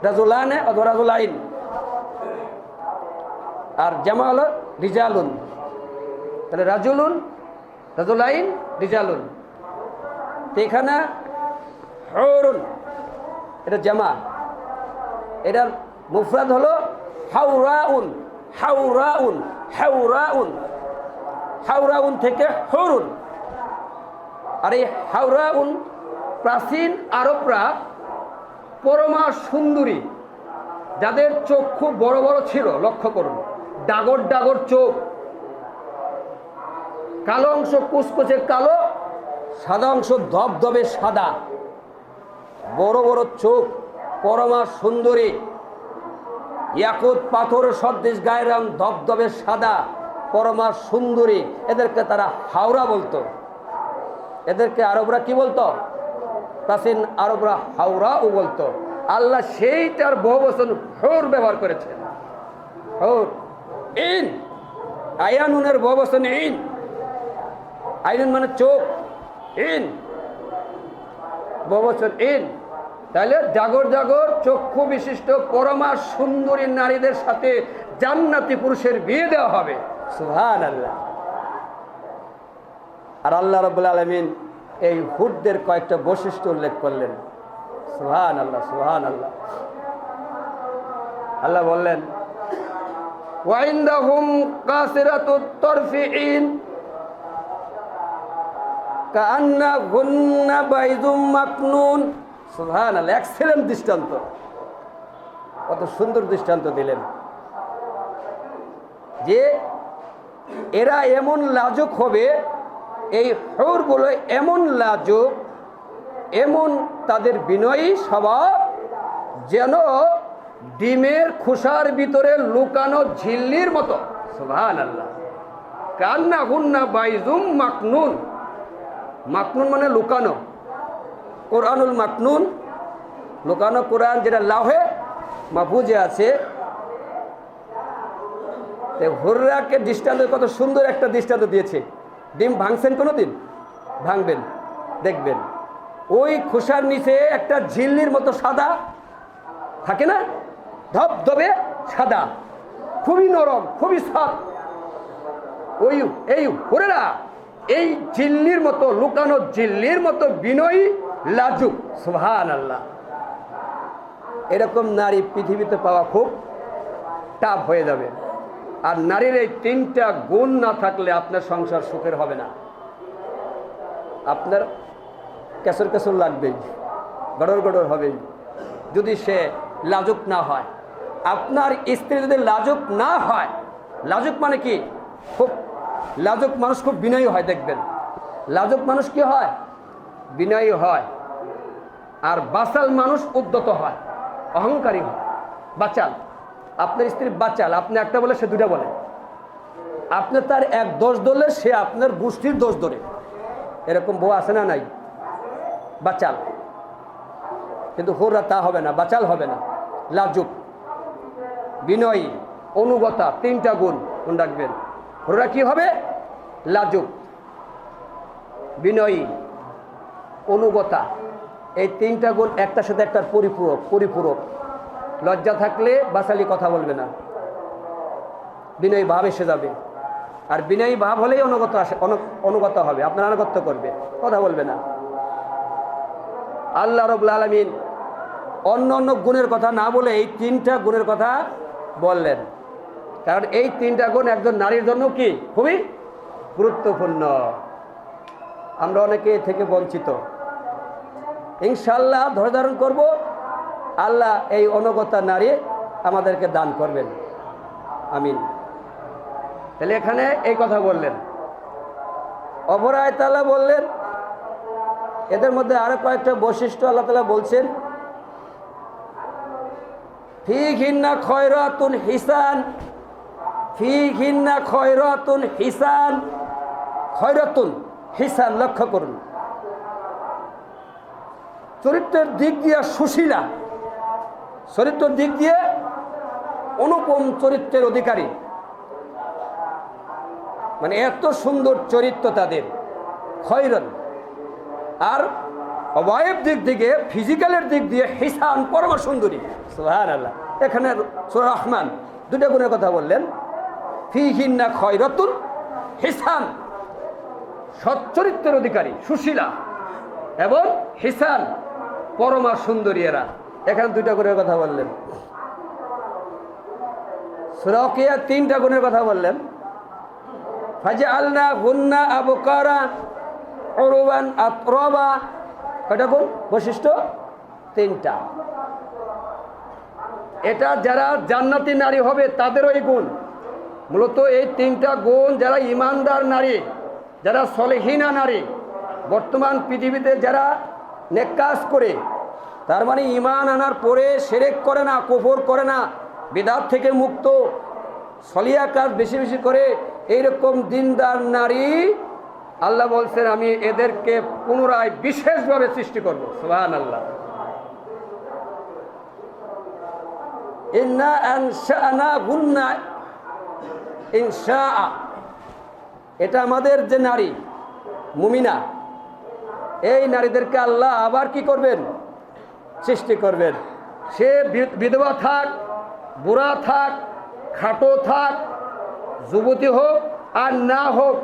[SPEAKER 1] রাজুলানে অথবা রাজুলাইন। আর জামা হলো রিজালুন। তাহলে রাজুলুন, রাজুলাইন, রিজালুন। তো এখানে হুরুন এটা জামা, এটার মুফরাদ হলো হাওরাউন। হাওরাউন, হাওরাউন, হাওরাউন থেকে হুরুন। আর এই হাওরাউন প্রাচীন আরবরা পরমা সুন্দরী, যাদের চোখ খুব বড় বড় ছিল, লক্ষ্য করুন, ডাগর ডাগর চোখ, কালো অংশ কুচকুচে কালো, সাদা অংশ ধবধবে সাদা, বড় বড় চোখ, পরমা সুন্দরী, ইয়াকুত পাথর সদৃশ গায়ের রং, ধবধবে সাদা, পরমা সুন্দরী। এদেরকে তারা হাওরা বলতো। এদেরকে আরবরা কি বলতো? প্রাচীন আরবরা হাওরাও বলতো। আল্লাহ সেইটার বহু বচন হুর ব্যবহার করেছেন। হুর ইন, আয়ানুনের বহু বচন ইন। আইনুন মানে চোখ, ইন বহু বচন ইন। তাহলে জাগর জাগর চক্ষু বিশিষ্ট পরমা সুন্দরী নারীদের সাথে জান্নাতি পুরুষের বিয়ে দেওয়া হবে। সুবহানাল্লাহ। আর আল্লাহ রাব্বুল আলামিন এই হুরদের কয়েকটা বৈশিষ্ট্য উল্লেখ করলেন। সুবহানাল্লাহ, সুবহানাল্লাহ। আল্লাহ বললেন ওয়া ইনদাহুম কাসিরাতুত তারফিইন কাআন্নাহুন্না বাইযুম মাকনুন। সুবহানাল্লাহ, এক্সেলেন্ট দৃষ্টান্ত, কত সুন্দর দৃষ্টান্ত দিলেন যে এরা এমন লাজুক হবে, এই হুরগুলো এমন লাজুক, এমন তাদের বিনয়ী স্বভাব, যেন ডিমের খোসার ভিতরে লুকানো ঝিল্লির মতো। সুবহানাল্লাহ। কান্নাহুন্না বাইযুম মাকনুন। মাকনুন মানে লুকানো। কোরআনুল মাকনুন, লুকানো কোরআন যেটা লাহে মাহফুজে আছে। হুররাকে দৃষ্টান্ত, কত সুন্দর একটা দৃষ্টান্ত দিয়েছে। ডিম ভাঙছেন কোনো দিন? ভাঙবেন, দেখবেন ওই খোসার নিচে একটা ঝিল্লির মতো সাদা থাকে না, ধবধবে সাদা, খুবই নরম, খুবই সফট। এই হুরেরা এই ঝিল্লির মতো, লুকানো ঝিল্লির মতো বিনয়ী, লাজুক। সুবহানাল্লাহ। এরকম নারী পৃথিবীতে পাওয়া খুব টাফ হয়ে যাবে। আর নারীর এই তিনটা গুণ না থাকলে আপনার সংসার সুখের হবে না। আপনার কেসর কেসর লাগবেই, গড়র গড়র হবেই, যদি সে লাজুক না হয়। আপনার স্ত্রী যদি লাজুক না হয়, লাজুক মানে কি, খুব লাজুক মানুষ খুব বিনয়ী হয়। দেখবেন লাজুক মানুষ কি হয়, বিনয়ী হয়। আর বাচাল মানুষ উদ্যত হয়, অহংকারী হয়, বাচাল। আপনার স্ত্রী বাচাল, আপনি একটা বলে সে দুটা বলে। আপনি তার এক দোষ ধরলে সে আপনার গোষ্ঠীর দোষ ধরে। এরকম বউ আছে না নাই? বাচাল। কিন্তু হুররা তা হবে না, বাচাল হবে না, লাজুক, বিনয়ী, অনুগতা। তিনটা গুণ মনে রাখবেন। হুররা কি হবে? লাজুক, বিনয়ী, অনুগতা। এই তিনটা গুণ একটার সাথে একটার পরিপূরক। লজ্জা থাকলে বাচালি কথা বলবে না, বিনয়ী ভাব এসে যাবে। আর বিনয়ী ভাব হলেই অনুগত হবে, আপনার আনুগত্য করবে, কথা বলবে না। আল্লাহ রাব্বুল আলামিন অন্য অন্য গুণের কথা না বলে এই তিনটা গুণের কথা বললেন, কারণ এই তিনটা গুণ একজন নারীর জন্য কি খুবই গুরুত্বপূর্ণ। আমরা অনেকে এ থেকে বঞ্চিত। ইনশাআল্লাহ ধৈর্য ধারণ করব, আল্লাহ এই অনুগতা নারী আমাদেরকে দান করবেন, আমিন। তাহলে এখানে এই কথা বললেন। অপর আয়াতে আল্লাহ বললেন, এদের মধ্যে আরো কয়েকটা বৈশিষ্ট্য আল্লাহ তাআলা বলছেন, ফীহিন্না খায়রাতুন হিসান। ফীহিন্না খায়রাতুন হিসান। খায়রাতুন হিসান, লক্ষ্য করুন, চরিত্রের দিক দিয়ে সুশীলা, চরিত্রের দিক দিয়ে অনুপম চরিত্রের অধিকারী। মানে এত সুন্দর চরিত্র তাদের, খয়রন। আর অবয়ব দিক থেকে, ফিজিক্যালের দিক দিয়ে হিসান, পরম সুন্দরী। সুবহানাল্লাহ। এখানে সূরা রহমান দুটা গুণের কথা বললেন, ফীহিন্না খায়রাতুন হিসান, সচ্চরিত্রের অধিকারী, সুশীলা, এবং হিসান, পরমা সুন্দরী এরা। এখানে দুইটা গুণের কথা বললেন। সূরা ওয়াকিয়া তিনটা গুণের কথা বললেন, ফাজআলনাহুন্না আবকারা উরবান আতরাবা। কয়টা গুণ, বৈশিষ্ট্য? তিনটা। এটা যারা জান্নাতি নারী হবে তাদের ওই গুণ। মূলত এই তিনটা গুণ যারা ইমানদার নারী, যারা সলেহিনা নারী, বর্তমান পৃথিবীতে যারা নেক কাজ করে, তার মানে ঈমান আনার পরে শিরক করে না, কুফর করে না, বিদআত থেকে মুক্ত, সলিয়া কাজ বেশি বেশি করে, এইরকম দিনদার নারী আল্লাহ বলছেন আমি এদেরকে পুনরায় বিশেষভাবে সৃষ্টি করব। সুবহানাল্লাহ। ইন্না আনশানাহুন্না ইনশাআ। এটা আমাদের যে নারী মুমিনা, এই নারীদেরকে আল্লাহ আবার কি করবেন?
[SPEAKER 2] সৃষ্টি করবেন। সে বিধবা থাক, বুড়া থাক, খাটো থাক, যুবতী হোক আর না হোক,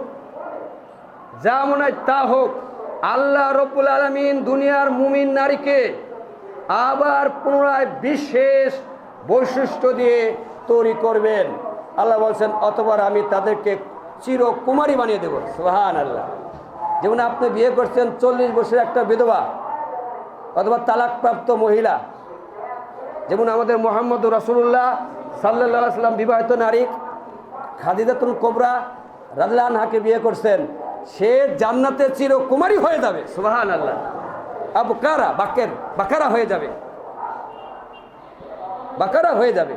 [SPEAKER 2] যা মনে হয় তা হোক, আল্লাহ রব্বুল আলামিন দুনিয়ার মুমিন নারীকে আবার পুনরায় বিশেষ বৈশিষ্ট্য দিয়ে তৈরি করবেন। আল্লাহ বলছেন, অতঃপর আমি তাদেরকে চিরকুমারী বানিয়ে দেব। সুবহানাল্লাহ। যেমন আপনি বিয়ে করছেন 40 বছরের একটা বিধবা অথবা তালাকপ্রাপ্ত মহিলা, যেমন আমাদের মুহাম্মদ রাসূলুল্লাহ সাল্লাল্লাহু আলাইহি ওয়াসাল্লাম বিবাহিত নারী খাদিজাতুল কুবরা রাদিয়াল্লাহু আনহাকে বিয়ে করছেন, সে জান্নাতের চিরকুমারী হয়ে যাবে। সুবহানাল্লাহ। আবকারা বাকারা হয়ে যাবে, বাকারা হয়ে যাবে।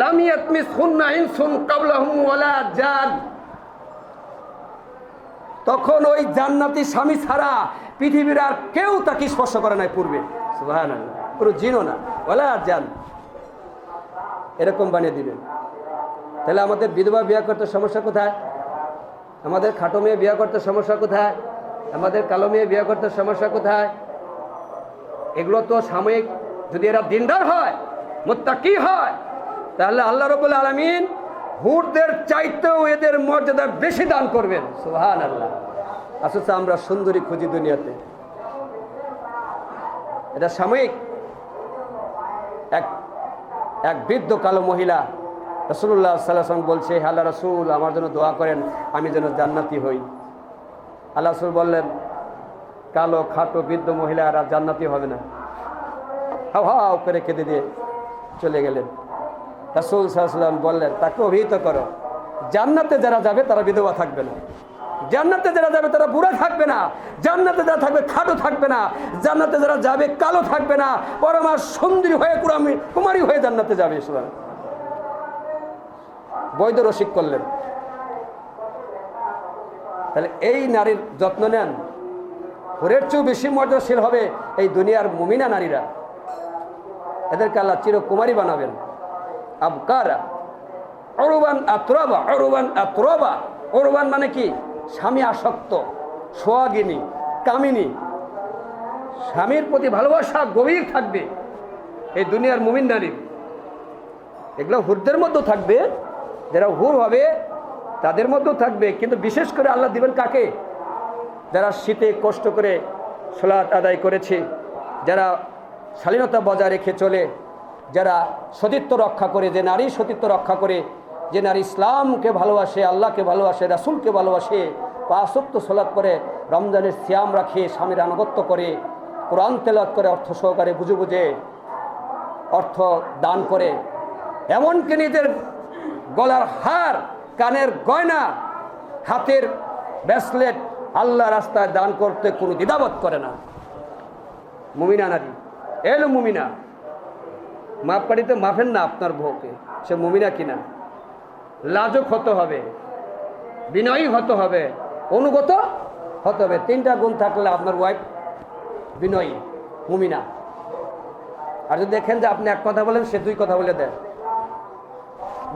[SPEAKER 2] লাম ইয়াতমিসহুন্না ইনসুন ক্বাবলাহুম ওয়ালা জান। তখন ওই জান্নাতি স্বামী ছাড়া পৃথিবীর আর কেউ তাকে স্পর্শ করে নাই পূর্বে। সুবহানাল্লাহ। পুরো জিনও না, ওয়ালা জান, এরকম বানিয়ে দিবেন। তাহলে আমাদের বিধবা বিয়ে করতে সমস্যা কোথায়? আমাদের খাটো মেয়ে বিয়ে করতে সমস্যা কোথায়? আমাদের কালো মেয়ে বিয়ে করতে সমস্যা কোথায়? এগুলো তো সাময়িক। যদি এরা দিনদার হয়, মুত্তাকি হয়, তাহলে আল্লাহ রাব্বুল আলামিন হুরদের চাইতেও এদের মর্যাদা বেশি দান করবেন। সুবহানাল্লাহ। অথচ আমরা সুন্দরী খুঁজি দুনিয়াতে, এটা সাময়িক। এক বৃদ্ধ কালো মহিলা রাসূলুল্লাহ সাল্লাল্লাহু আলাইহি ওয়াসাল্লাম বলছে, আল্লাহ রাসূল আমার জন্য দোয়া করেন, আমি যেন জান্নাতি হই। আল্লাহ রাসূল বললেন, কালো খাটো বৃদ্ধ মহিলারা জান্নাতি হবে না। হাও হাও করে কেঁদে দিয়ে চলে গেলেন। রাসূল সাল্লাল্লাহু আলাইহি ওয়াসাল্লাম বললেন, তাকে অভিহিত করো, জান্নাতে যারা যাবে তারা বিধবা থাকবে না, জান্নাতে যারা যাবে তারা বুড়া থাকবে না, জান্নাতে যারা থাকবে খাটো থাকবে না, জান্নাতে যারা যাবে কালো থাকবে না, পরমা সুন্দরী হয়ে কুমারী হয়ে জান্নাতে যাবে। বৈধ রসিক করলেন। তাহলে এই নারীর যত্ন নেন, ওরের চেয়েও বেশি মর্যাদাশীল হবে এই দুনিয়ার মুমিনা নারীরা। এদেরকে আল্লাহ চিরকুমারী বানাবেন। আবকারা অরুবান আতরাবা, অরুবান আতরাবা। অরুবান মানে কি? স্বামী আসক্ত, সোহাগিনী, কামিনী, স্বামীর প্রতি ভালোবাসা গভীর থাকবে এই দুনিয়ার মুমিন নারী। এগুলো হুরদের মধ্যেও থাকবে, যারা হুর হবে তাদের মধ্যেও থাকবে। কিন্তু বিশেষ করে আল্লাহ দিবেন কাকে? যারা শীতে কষ্ট করে সালাত আদায় করেছে, যারা শালীনতা বজায় রেখে চলে, যারা সতীত্ব রক্ষা করে, যে নারী সতীত্ব রক্ষা করে, যে নারী ইসলামকে ভালোবাসে, আল্লাহকে ভালোবাসে, রাসূলকে ভালোবাসে, 5 ওয়াক্ত সালাত করে, রমজানের সিয়াম রাখে, স্বামীর আনুগত্য করে, কোরআন তেলাওয়াত করে, অর্থ সহকারে বুঝে বুঝে অর্থ দান করে, এমনকি নিজের গলার হার, কানের গয়না, হাতের ব্রেসলেট আল্লাহ রাস্তায় দান করতে কোনো দ্বিধাবোধ করে না। মুমিনা নারী, এলো মুমিনা। মাপ পাড়িতে মাফেন না আপনার বউকে, সে মুমিনা কিনা। লাজুক হতে হবে, বিনয়ী হতে হবে, অনুগত হতে হবে। 3টা গুণ থাকলে আপনার ওয়াইফ বিনয়ী, মুমিনা। আর যদি দেখেন যে আপনি এক কথা বলেন, সে 2 কথা বলে দেয়,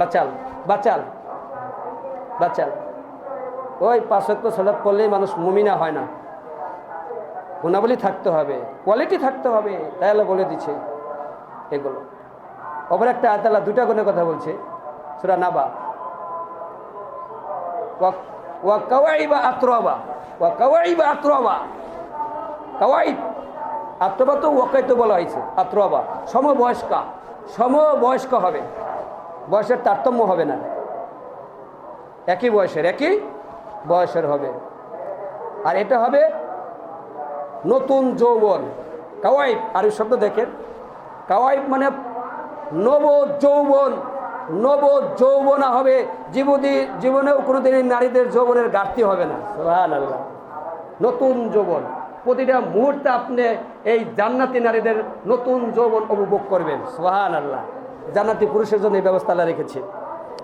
[SPEAKER 2] বাচাল বাচাল বাচাল। ওই 5 ওয়াক্ত সালাত পড়লেই মানুষ মুমিনা হয় না। গুণাবলী থাকতে হবে, কোয়ালিটি থাকতে হবে। তাই আল্লাহ বলে দিচ্ছে এগুলো। অপর একটা আয়াত আল্লাহ 2টা গুণের কথা বলছে, সূরা নাবা। ওয়া কাওয়াইবা আতরাবা, ওয়া কাওয়াইবা আতরাবা। কাওয়াইব আতরাবা তো ওয়াকাইতে বলা হয়েছে, আতরাবা সমবয়স্কা, সমবয়স্ক হবে, বয়সের তারতম্য হবে না, একই বয়সের হবে। আর এটা হবে নতুন যৌবন। কাওয়াইব আরবি শব্দ দেখেন, কাওয়াইব মানে নব যৌবনা হবে। জীবনেও কোনোদিনই নারীদের যৌবনের ঘাটতি হবে না। সুবহানাল্লাহ। নতুন যৌবন, প্রতিটা মুহূর্তে আপনি এই জান্নাতি নারীদের নতুন যৌবন উপভোগ করবেন। সুবহানাল্লাহ। জান্নাতি পুরুষের জন্য এই ব্যবস্থা আল্লাহ রেখেছে।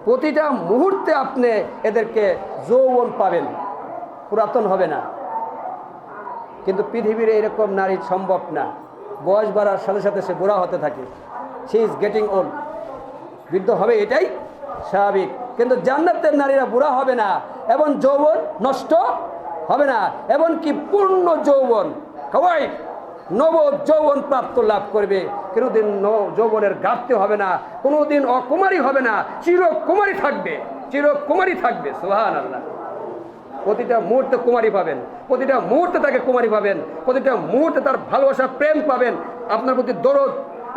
[SPEAKER 2] প্রতিটা মুহূর্তে আপনি এদেরকে যৌবন পাবেন, পুরাতন হবে না। কিন্তু পৃথিবীর এরকম নারী সম্ভব না। বয়স বাড়ার সাথে সাথে সে বুড়া হতে থাকে, শি ইজ গেটিং ওল্ড, বৃদ্ধ হবে, এটাই স্বাভাবিক। কিন্তু জান্নাতের নারীরা বুড়া হবে না এবং যৌবন নষ্ট হবে না, এবং কি পূর্ণ যৌবন। কাওয়াইব নব যৌবন প্রাপ্ত লাভ করবে, কোনোদিন যৌবনের ঘাটতি হবে না, কোনোদিন অকুমারী হবে না, চিরকুমারী থাকবে, চিরকুমারী থাকবে। সুবহানাল্লাহ। প্রতিটা মুহূর্তে কুমারী পাবেন, প্রতিটা মুহূর্তে তাকে কুমারী পাবেন, প্রতিটা মুহূর্তে তার ভালোবাসা প্রেম পাবেন, আপনার প্রতি দরদ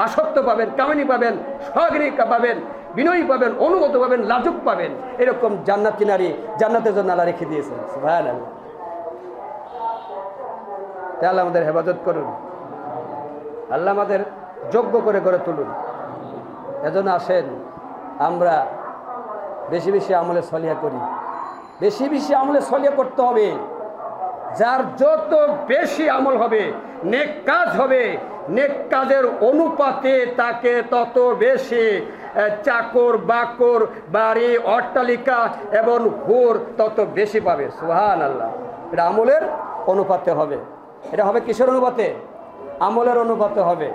[SPEAKER 2] আসক্ত পাবেন, কামিনী পাবেন, সহগিরিকা পাবেন, বিনয়ী পাবেন, অনুগত পাবেন, লাজুক পাবেন। এরকম জান্নাতি নারী জান্নাতের জন্য আল্লাহ রেখে দিয়েছেন। সুবহানাল্লাহ। আল্লাহ আমাদের হেফাজত করুন, আল্লাহ আমাদের যোগ্য করে গড়ে তুলুন। এজন্য আসেন আমরা বেশি বেশি আমলে সলিয়া করি, বেশি বেশি আমলে সলিয়া করতে হবে। যার যত বেশি আমল হবে, নেক কাজ হবে, নেক কাজের অনুপাতে তাকে তত বেশি চাকর বাকর, বাড়ি, অট্টালিকা এবং হুর তত বেশি পাবে। সুবহানাল্লাহ। এটা আমলের অনুপাতে হবে। এটা হবে কিসের অনুপাতে? আমলের অনুপাতে হবে।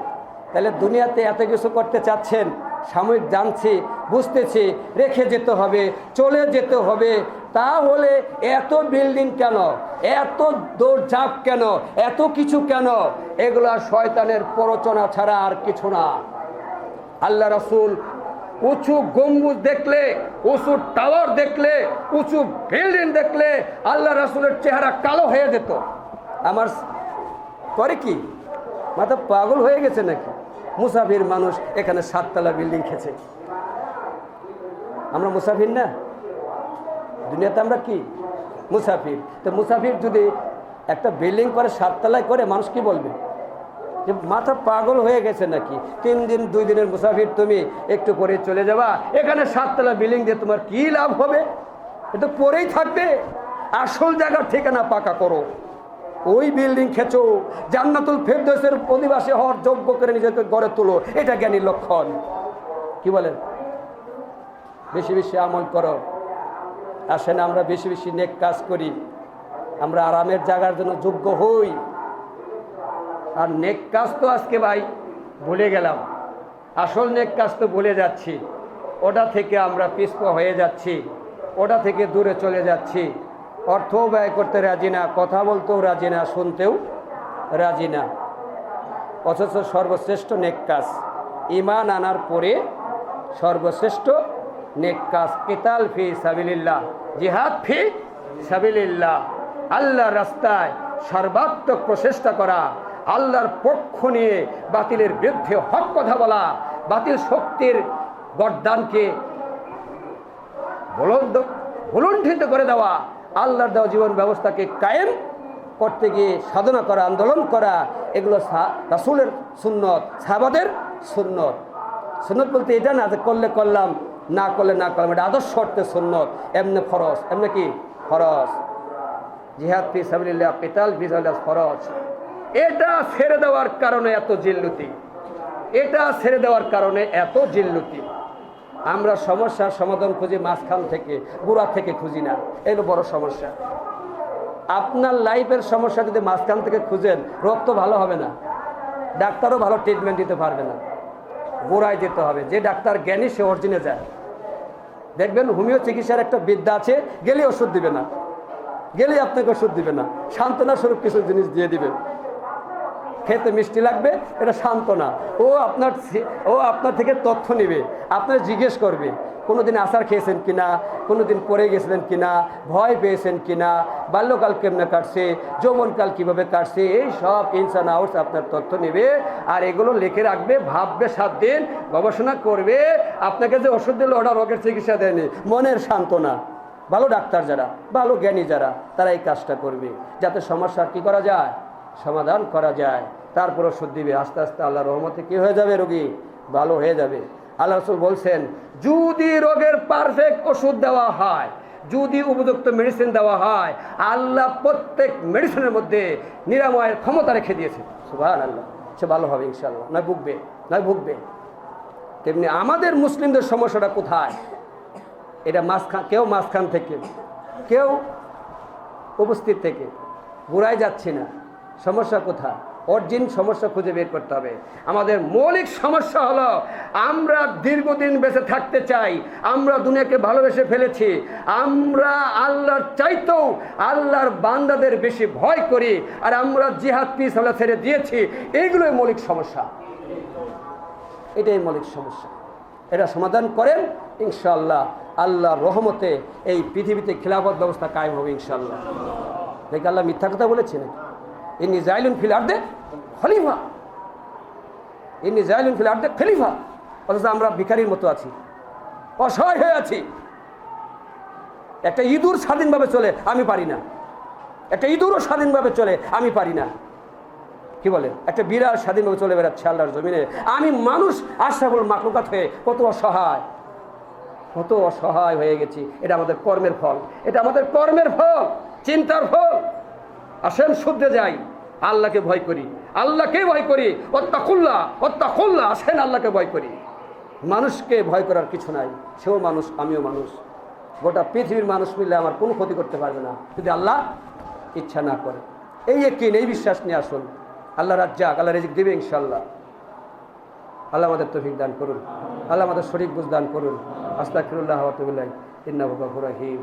[SPEAKER 2] তাহলে দুনিয়াতে এত কিছু করতে চাচ্ছেন, সাময়িক জানছি, বুঝতেছি, রেখে যেতে হবে, চলে যেতে হবে, তাহলে এত বিল্ডিং কেন, এত দৌড়ঝাঁপ কেন, এত কিছু কেন? এগুলা শয়তানের প্ররোচনা ছাড়া আর কিছু না। আল্লাহ রাসূল উঁচু গম্বুজ দেখলে, উঁচু টাওয়ার দেখলে, উঁচু বিল্ডিং দেখলে আল্লাহ রাসূলের চেহারা কালো হয়ে যেত। আমার করে কি, মাথা পাগল হয়ে গেছে নাকি? মুসাফির মানুষ এখানে 7 তলা বিল্ডিং খেছে। আমরা মুসাফির না? দুনিয়াতে আমরা কি মুসাফির। তো মুসাফির যদি একটা বিল্ডিং করে 7 তলায় করে, মানুষ কি বলবে? যে মাথা পাগল হয়ে গেছে নাকি? 3 দিন 2 দিনের মুসাফির, তুমি একটু পরে চলে যাবা, এখানে 7 তলা বিল্ডিং দিয়ে তোমার কি লাভ হবে? এটা পরেই থাকবে। আসল জায়গার ঠিকানা পাকা করো, ওই বিল্ডিং খেছো, জান্নাতুল ফেরদৌসের অধিবাসী হওয়ার যোগ্য করে নিজেকে গড়ে তোলো। এটা জ্ঞানীর লক্ষণ। কি বলেন? বেশি বেশি আমল করো। আসেন আমরা বেশি বেশি নেক কাজ করি, আমরা আরামের জায়গার জন্য যোগ্য হই। আর নেক কাজ তো আজকে ভাই ভুলে গেলাম, আসল নেক কাজ তো ভুলে যাচ্ছি, ওটা থেকে আমরা পিছপা হয়ে যাচ্ছি, ওটা থেকে দূরে চলে যাচ্ছি। অর্থও ব্যয় করতে রাজি না, কথা বলতেও রাজি না, শুনতেও রাজি না। অথচ সর্বশ্রেষ্ঠ নেক কাজ ঈমান আনার পরে সর্বশ্রেষ্ঠ নেক কাজ কিতাল ফি সাবিলিল্লাহ, জিহাদ ফি সাবিলিল্লাহ, আল্লাহর রাস্তায় সর্বাত্মক প্রচেষ্টা করা, আল্লাহর পক্ষ নিয়ে বাতিলের বিরুদ্ধে হক কথা বলা, বাতিল শক্তির গর্দানকে ভুলুণ্ঠিত করে দেওয়া, আল্লাহর দেওয়া জীবন ব্যবস্থাকে কায়েম করতে গিয়ে সাধনা করা, আন্দোলন করা, এগুলো রাসূলের সুন্নত, সাহাবাদের সুন্নত। সুন্নত বলতে এটা না যে করলে করলাম, না করলে না করলাম, এটা আদর্শ অর্থে সুন্নত। এমনি ফরজ, এমনি কি ফরজ। জিহাদ ফি সাবিলিল্লাহ, কিতাল ফি সাবিলিল্লাহ ফরজ। এটা ছেড়ে দেওয়ার কারণে এত জিল্লুতি, এটা ছেড়ে দেওয়ার কারণে এত জিল্লুতি। আমরা সমস্যার সমাধান খুঁজি মাঝখান থেকে, গোড়া থেকে খুঁজি না। এগুলো বড় সমস্যা। আপনার লাইফের সমস্যা যদি মাঝখান থেকে খুঁজেন, রোগ তো ভালো হবে না, ডাক্তারও ভালো ট্রিটমেন্ট দিতে পারবে না, গোড়ায় যেতে হবে। যে ডাক্তার জ্ঞানী সে অরিজিনে যায়। দেখবেন হোমিও চিকিৎসার একটা বিদ্যা আছে, গেলে ওষুধ দিবে না, গেলে আপনাকে ওষুধ দিবে না, সান্ত্বনা স্বরূপ কিছু জিনিস দিয়ে দিবে। খেতে মিষ্টি লাগবে, এটা সান্ত্বনা। ও আপনার থেকে তথ্য নেবে, আপনার জিজ্ঞেস করবে কোনোদিন আচার খেয়েছেন কিনা, কোনোদিন পড়ে গেছিলেন কিনা, ভয় পেয়েছেন কিনা, বাল্যকাল কেমনে কাটছে, যৌবনকাল কিভাবে কাটছে, এই সব ইনস অ্যান্ড আউটস আপনার তথ্য নেবে। আর এগুলো লিখে রাখবে, ভাববে 7 দিন, গবেষণা করবে। আপনাকে যে ওষুধ দিল ওটা রোগের চিকিৎসা দেয়নি, মনের সান্ত্বনা। ভালো ডাক্তার যারা, ভালো জ্ঞানী যারা, তারা এই কাজটা করবে, যাতে সমস্যার কী করা যায়, সমাধান করা যায়। তারপর ওষুধ দিবে, আস্তে আস্তে আল্লাহর রহমতে কী হয়ে যাবে, রোগী ভালো হয়ে যাবে। আল্লাহ রাসূল বলছেন, যদি রোগের পারফেক্ট ওষুধ দেওয়া হয়, যদি উপযুক্ত মেডিসিন দেওয়া হয়, আল্লাহ প্রত্যেক মেডিসিনের মধ্যে নিরাময়ের ক্ষমতা রেখে দিয়েছে। সুবহানাল্লাহ। সে ভালো হবে ইনশাআল্লাহ, নয় ভুগবে, নয় ভুগবে। তেমনি আমাদের মুসলিমদের সমস্যাটা কোথায়? এটা কেউ মাঝখান থেকে, কেউ উপস্থিত থেকে, ঘুরায় যাচ্ছি না। সমস্যা কোথায়? অরিজিন সমস্যা খুঁজে বের করতে হবে। আমাদের মৌলিক সমস্যা হলো আমরা দীর্ঘদিন বেঁচে থাকতে চাই, আমরা দুনিয়াকে ভালোবেসে ফেলেছি, আমরা আল্লাহর চাইতেও আল্লাহর বান্দাদের বেশি ভয় করি, আর আমরা জিহাদ ফি সাবিলিল্লাহ ছেড়ে দিয়েছি। এইগুলোই মৌলিক সমস্যা, এটাই মৌলিক সমস্যা। এটা সমাধান করেন, ইনশাআল্লাহ আল্লাহর রহমতে এই পৃথিবীতে খিলাফত ব্যবস্থা কায়েম হবে ইনশাআল্লাহ। দেখি আল্লাহ মিথ্যা কথা বলেছেন? ইন্নী জাইলুন ফিল আরদে খলিফা, ইন্নী জাইলুন ফিল আরদে খলিফা। অথচ আমরা ভিখারির মতো আছি, অসহায় হয়ে আছি। একটা ইঁদুর স্বাধীনভাবে চলে, আমি পারি না। একটা ইঁদুরও স্বাধীনভাবে চলে, আমি পারি না। কি বলে? একটা বিড়াল স্বাধীনভাবে চলে বেড়াচ্ছে আল্লাহর জমিনে, আমি মানুষ আশরাফুল মাখলুকাত হয়ে কত অসহায়, কত অসহায় হয়ে গেছি। এটা আমাদের কর্মের ফল, এটা আমাদের কর্মের ফল, চিন্তার ফল। আসেন শুদ্ধে যাই, আল্লাহকে ভয় করি, আল্লাহকে ভয় করি। ওয়াত্তাকুল্লাহ, ওয়াত্তাকুল্লাহ, আসেন আল্লাহকে ভয় করি। মানুষকে ভয় করার কিছু নাই, সেও মানুষ, আমিও মানুষ। গোটা পৃথিবীর মানুষ মিললে আমার কোনো ক্ষতি করতে পারবে না, যদি আল্লাহ ইচ্ছা না করে। এই ইয়াকিন, এই বিশ্বাস নিয়ে আসুন। আল্লাহ রাজ্জাক, আল্লাহ রিজিক দিবে ইনশাআল্লাহ। আল্লাহ আমাদের তৌফিক দান করুন, আল্লাহ আমাদের সঠিক বুঝ দান করুন। আস্তাগফিরুল্লাহ ওয়া আতুবু ইলাইহি, ইন্নাহু গফুরুর রহিম।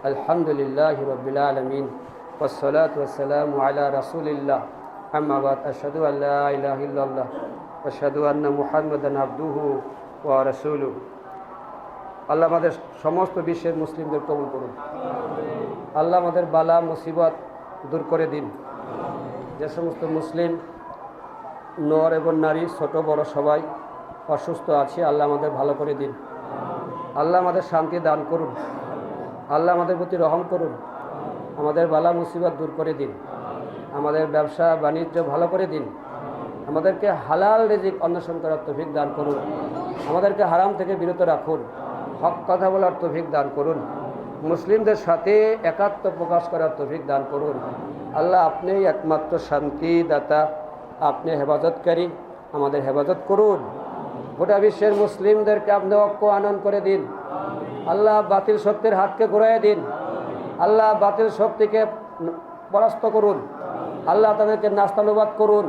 [SPEAKER 2] আলহামদুলিল্লাহি রাব্বিল আলামিন, ওয়াসসালাতু ওয়াসসালামু আলা রাসূলিল্লাহ, আম্মা বাদ। আশহাদু আল্লা ইলাহা ইল্লাল্লাহ ওয়া আশহাদু আন্না মুহাম্মাদান আবদুহু ওয়া রাসূলুহু। আল্লাহ আমাদের সমস্ত বিশ্বের মুসলিমদের কবুল করুন। আল্লাহ আমাদের বালা মুসিবত দূর করে দিন। যে সমস্ত মুসলিম নর এবং নারী, ছোট বড় সবাই অসুস্থ আছে, আল্লাহ আমাদের ভালো করে দিন। আল্লাহ আমাদের শান্তি দান করুন। আল্লাহ আমাদের প্রতি রহম করুন। আমাদের বালা মুসিবত দূর করে দিন। আমাদের ব্যবসা বাণিজ্য ভালো করে দিন। আমাদেরকে হালাল রিজিক অন্বেষণ করার তৌফিক দান করুন। আমাদেরকে হারাম থেকে বিরত রাখুন। হক কথা বলার তৌফিক দান করুন। মুসলিমদের সাথে একাত্ম প্রকাশ করার তৌফিক দান করুন। আল্লাহ আপনিই একমাত্র শান্তি দাতা, আপনি হেফাজতকারী, আমাদের হেফাজত করুন। গোটা বিশ্বের মুসলিমদেরকে আপনি ঐক্য আনয়ন করে দিন। আল্লাহ বাতিল শক্তির হাতকে ঘুরাইয়ে দিন। আল্লাহ বাতিল শক্তিকে পরাস্ত করুন। আল্লাহ তাদেরকে নাস্তানুবাদ করুন।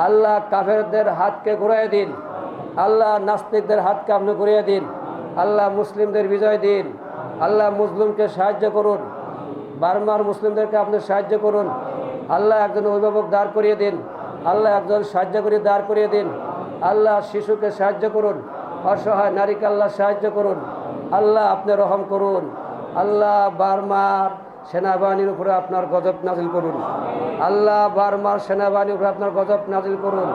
[SPEAKER 2] আল্লাহ কাফেরদের হাতকে ঘুরাইয়ে দিন। আল্লাহ নাস্তিকদের হাতকে আপনি ঘুরিয়ে দিন। আল্লাহ মুসলিমদের বিজয় দিন। আল্লাহ মুসলিমকে সাহায্য করুন। বার্মার মুসলিমদেরকে আপনি সাহায্য করুন। আল্লাহ একজন অভিভাবক দাঁড় করিয়ে দিন। আল্লাহ একজন সাহায্যকারী দাঁড় করিয়ে দিন। আল্লাহ শিশুকে সাহায্য করুন। অসহায় নারীকে আল্লাহ সাহায্য করুন। আল্লাহ আপনি রহম করুন। আল্লাহ বার্মার সেনাবাহিনীর উপরে আপনার গজব নাজিল করুন। আল্লাহ বার্মার সেনাবাহিনীর উপরে আপনার গজব নাজিল করুন।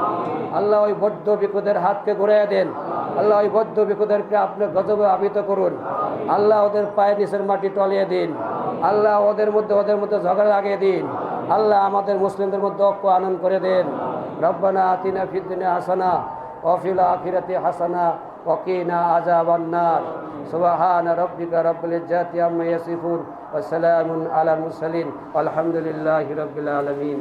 [SPEAKER 2] আল্লাহ ওই বৌদ্ধ ভিক্ষুদের হাতকে ঘুরিয়ে দেন। আল্লাহ ওই বৌদ্ধ ভিক্ষুদেরকে আপনি গজবে আবিত করুন। আল্লাহ ওদের পায়ের নিচের মাটি টলিয়ে দিন। আল্লাহ ওদের মধ্যে ঝগড়া লাগিয়ে দিন। আল্লাহ আমাদের মুসলিমদের মধ্যে ঐক্য আনয়ন করে দেন। রব্বানা আতিনা ফিদ দুনিয়া হাসানা ওয়া ফিল আখিরাতি হাসানা ওয়া কিনা আযাবান নার। সুবহানা রাব্বিকা রাব্বিল ইজ্জাতি আম্মা ইয়াসিফুন ওয়া সালামুন আলাল মুরসালিন ওয়ালহামদুলিল্লাহি রাব্বিল আলামিন।